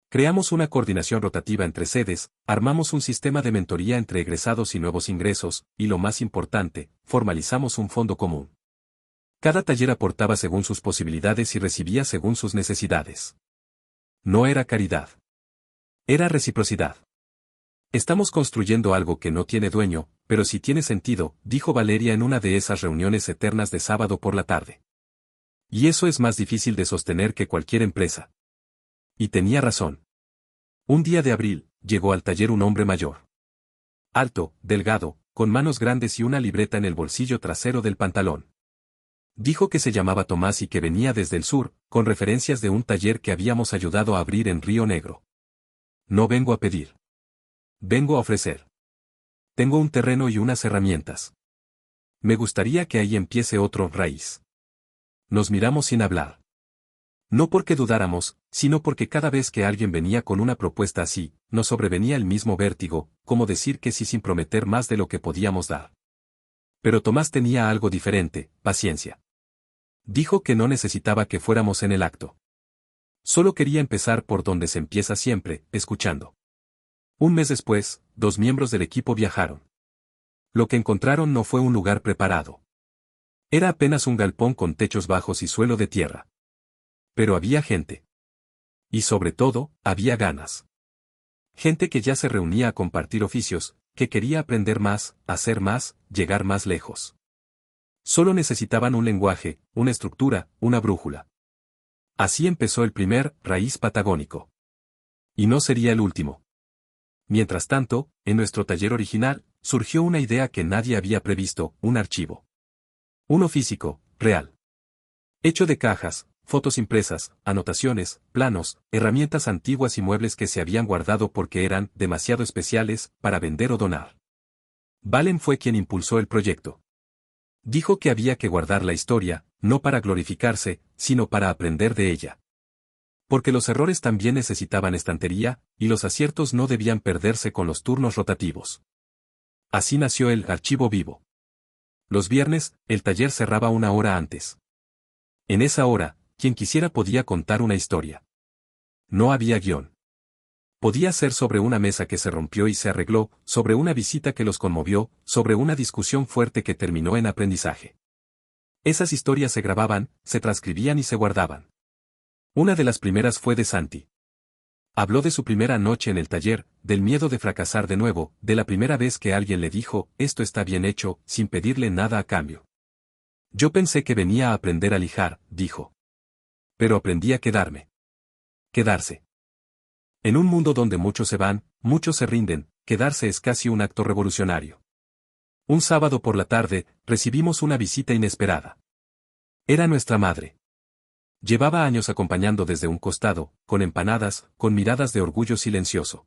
Creamos una coordinación rotativa entre sedes, armamos un sistema de mentoría entre egresados y nuevos ingresos, y lo más importante, formalizamos un fondo común. Cada taller aportaba según sus posibilidades y recibía según sus necesidades. No era caridad. Era reciprocidad. Estamos construyendo algo que no tiene dueño, pero sí tiene sentido, dijo Valeria en una de esas reuniones eternas de sábado por la tarde. Y eso es más difícil de sostener que cualquier empresa. Y tenía razón. Un día de abril, llegó al taller un hombre mayor. Alto, delgado, con manos grandes y una libreta en el bolsillo trasero del pantalón. Dijo que se llamaba Tomás y que venía desde el sur, con referencias de un taller que habíamos ayudado a abrir en Río Negro. No vengo a pedir. Vengo a ofrecer. Tengo un terreno y unas herramientas. Me gustaría que ahí empiece otro raíz. Nos miramos sin hablar. No porque dudáramos, sino porque cada vez que alguien venía con una propuesta así, nos sobrevenía el mismo vértigo, como decir que sí sin prometer más de lo que podíamos dar. Pero Tomás tenía algo diferente, paciencia. Dijo que no necesitaba que fuéramos en el acto. Solo quería empezar por donde se empieza siempre, escuchando. Un mes después, 2 miembros del equipo viajaron. Lo que encontraron no fue un lugar preparado. Era apenas un galpón con techos bajos y suelo de tierra. Pero había gente. Y sobre todo, había ganas. Gente que ya se reunía a compartir oficios, que quería aprender más, hacer más, llegar más lejos. Solo necesitaban un lenguaje, una estructura, una brújula. Así empezó el primer raíz patagónico. Y no sería el último. Mientras tanto, en nuestro taller original, surgió una idea que nadie había previsto, un archivo. Uno físico, real. Hecho de cajas, fotos impresas, anotaciones, planos, herramientas antiguas y muebles que se habían guardado porque eran demasiado especiales para vender o donar. Valen fue quien impulsó el proyecto. Dijo que había que guardar la historia, no para glorificarse, sino para aprender de ella. Porque los errores también necesitaban estantería, y los aciertos no debían perderse con los turnos rotativos. Así nació el archivo vivo. Los viernes, el taller cerraba 1 hora antes. En esa hora, quien quisiera podía contar una historia. No había guión. Podía ser sobre una mesa que se rompió y se arregló, sobre una visita que los conmovió, sobre una discusión fuerte que terminó en aprendizaje. Esas historias se grababan, se transcribían y se guardaban. Una de las primeras fue de Santi. Habló de su primera noche en el taller, del miedo de fracasar de nuevo, de la primera vez que alguien le dijo, esto está bien hecho, sin pedirle nada a cambio. Yo pensé que venía a aprender a lijar, dijo. Pero aprendí a quedarme. Quedarse. En un mundo donde muchos se van, muchos se rinden, quedarse es casi un acto revolucionario. Un sábado por la tarde, recibimos una visita inesperada. Era nuestra madre. Llevaba años acompañando desde un costado, con empanadas, con miradas de orgullo silencioso.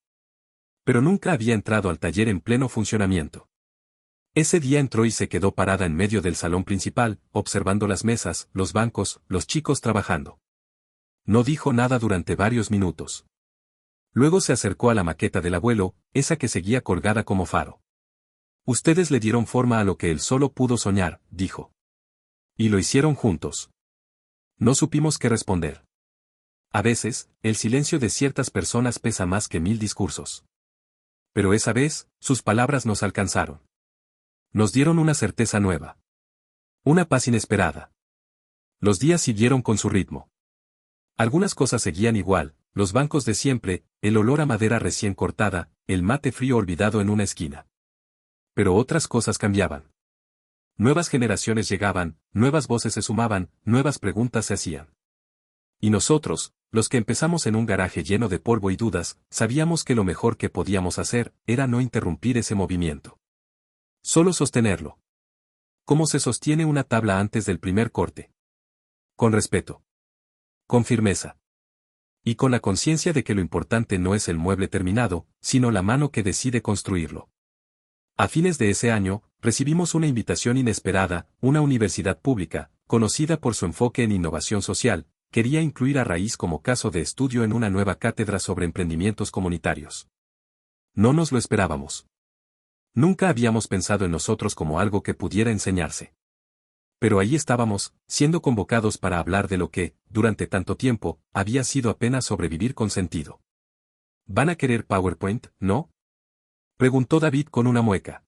Pero nunca había entrado al taller en pleno funcionamiento. Ese día entró y se quedó parada en medio del salón principal, observando las mesas, los bancos, los chicos trabajando. No dijo nada durante varios minutos. Luego se acercó a la maqueta del abuelo, esa que seguía colgada como faro. Ustedes le dieron forma a lo que él solo pudo soñar, dijo. Y lo hicieron juntos. No supimos qué responder. A veces, el silencio de ciertas personas pesa más que 1000 discursos. Pero esa vez, sus palabras nos alcanzaron. Nos dieron una certeza nueva. Una paz inesperada. Los días siguieron con su ritmo. Algunas cosas seguían igual, los bancos de siempre, el olor a madera recién cortada, el mate frío olvidado en una esquina. Pero otras cosas cambiaban. Nuevas generaciones llegaban, nuevas voces se sumaban, nuevas preguntas se hacían. Y nosotros, los que empezamos en un garaje lleno de polvo y dudas, sabíamos que lo mejor que podíamos hacer era no interrumpir ese movimiento. Solo sostenerlo. Cómo se sostiene una tabla antes del primer corte. Con respeto. Con firmeza. Y con la conciencia de que lo importante no es el mueble terminado, sino la mano que decide construirlo. A fines de ese año, recibimos una invitación inesperada. Una universidad pública, conocida por su enfoque en innovación social, quería incluir a Raíz como caso de estudio en una nueva cátedra sobre emprendimientos comunitarios. No nos lo esperábamos. Nunca habíamos pensado en nosotros como algo que pudiera enseñarse. Pero ahí estábamos, siendo convocados para hablar de lo que, durante tanto tiempo, había sido apenas sobrevivir con sentido. ¿Van a querer PowerPoint, no? Preguntó David con una mueca.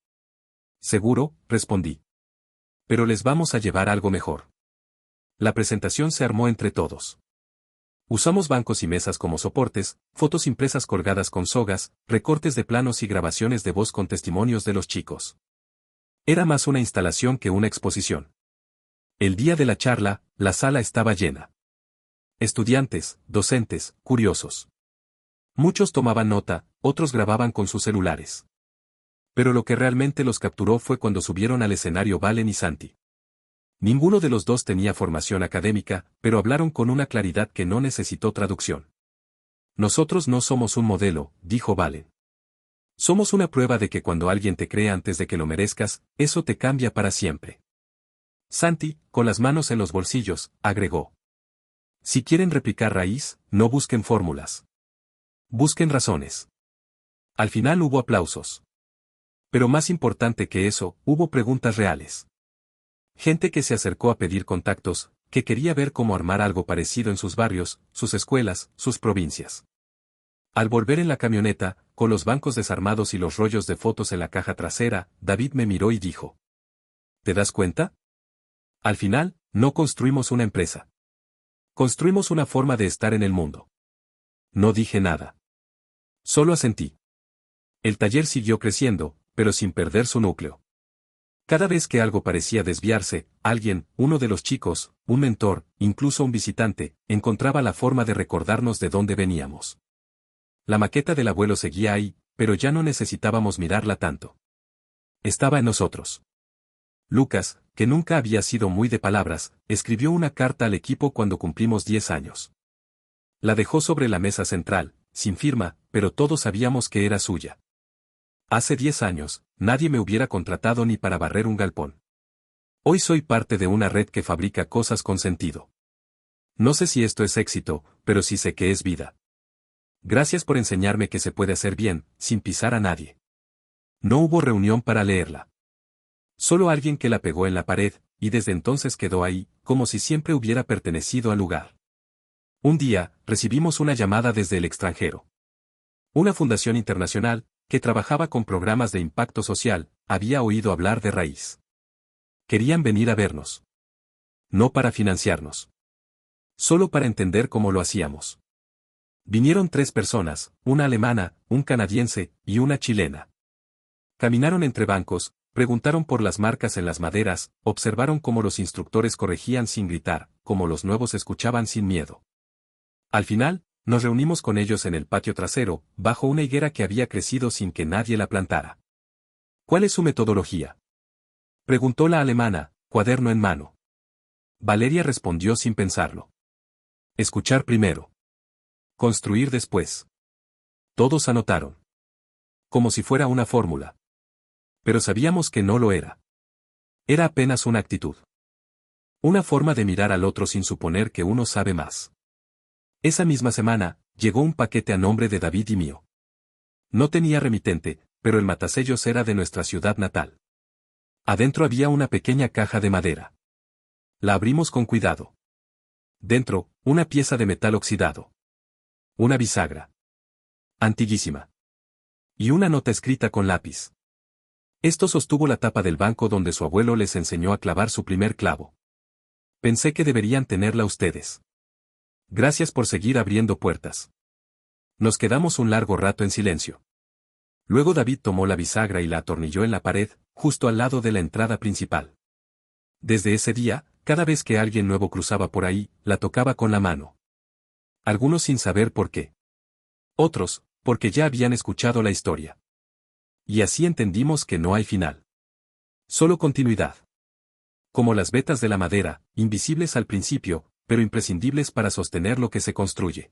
Seguro, respondí. Pero les vamos a llevar algo mejor. La presentación se armó entre todos. Usamos bancos y mesas como soportes, fotos impresas colgadas con sogas, recortes de planos y grabaciones de voz con testimonios de los chicos. Era más una instalación que una exposición. El día de la charla, la sala estaba llena. Estudiantes, docentes, curiosos. Muchos tomaban nota, otros grababan con sus celulares. Pero lo que realmente los capturó fue cuando subieron al escenario Valen y Santi. Ninguno de los dos tenía formación académica, pero hablaron con una claridad que no necesitó traducción. Nosotros no somos un modelo, dijo Valen. Somos una prueba de que cuando alguien te cree antes de que lo merezcas, eso te cambia para siempre. Santi, con las manos en los bolsillos, agregó. Si quieren replicar Raíz, no busquen fórmulas. Busquen razones. Al final hubo aplausos. Pero más importante que eso, hubo preguntas reales. Gente que se acercó a pedir contactos, que quería ver cómo armar algo parecido en sus barrios, sus escuelas, sus provincias. Al volver en la camioneta, con los bancos desarmados y los rollos de fotos en la caja trasera, David me miró y dijo. ¿Te das cuenta? Al final, no construimos una empresa. Construimos una forma de estar en el mundo. No dije nada. Solo asentí. El taller siguió creciendo, pero sin perder su núcleo. Cada vez que algo parecía desviarse, alguien, uno de los chicos, un mentor, incluso un visitante, encontraba la forma de recordarnos de dónde veníamos. La maqueta del abuelo seguía ahí, pero ya no necesitábamos mirarla tanto. Estaba en nosotros. Lucas, que nunca había sido muy de palabras, escribió una carta al equipo cuando cumplimos 10 años. La dejó sobre la mesa central, sin firma, pero todos sabíamos que era suya. Hace 10 años, nadie me hubiera contratado ni para barrer un galpón. Hoy soy parte de una red que fabrica cosas con sentido. No sé si esto es éxito, pero sí sé que es vida. Gracias por enseñarme que se puede hacer bien, sin pisar a nadie. No hubo reunión para leerla. Solo alguien que la pegó en la pared, y desde entonces quedó ahí, como si siempre hubiera pertenecido al lugar. Un día, recibimos una llamada desde el extranjero. Una fundación internacional, que trabajaba con programas de impacto social, había oído hablar de Raíz. Querían venir a vernos. No para financiarnos. Solo para entender cómo lo hacíamos. Vinieron 3 personas, una alemana, un canadiense, y una chilena. Caminaron entre bancos, preguntaron por las marcas en las maderas, observaron cómo los instructores corregían sin gritar, cómo los nuevos escuchaban sin miedo. Al final, nos reunimos con ellos en el patio trasero, bajo una higuera que había crecido sin que nadie la plantara. ¿Cuál es su metodología?, preguntó la alemana, cuaderno en mano. Valeria respondió sin pensarlo. Escuchar primero. Construir después. Todos anotaron. Como si fuera una fórmula. Pero sabíamos que no lo era. Era apenas una actitud. Una forma de mirar al otro sin suponer que uno sabe más. Esa misma semana, llegó un paquete a nombre de David y mío. No tenía remitente, pero el matasellos era de nuestra ciudad natal. Adentro había una pequeña caja de madera. La abrimos con cuidado. Dentro, una pieza de metal oxidado. Una bisagra. Antiguísima. Y una nota escrita con lápiz. Esto sostuvo la tapa del banco donde su abuelo les enseñó a clavar su primer clavo. Pensé que deberían tenerla ustedes. Gracias por seguir abriendo puertas. Nos quedamos un largo rato en silencio. Luego David tomó la bisagra y la atornilló en la pared, justo al lado de la entrada principal. Desde ese día, cada vez que alguien nuevo cruzaba por ahí, la tocaba con la mano. Algunos sin saber por qué. Otros, porque ya habían escuchado la historia. Y así entendimos que no hay final. Solo continuidad. Como las vetas de la madera, invisibles al principio, pero imprescindibles para sostener lo que se construye.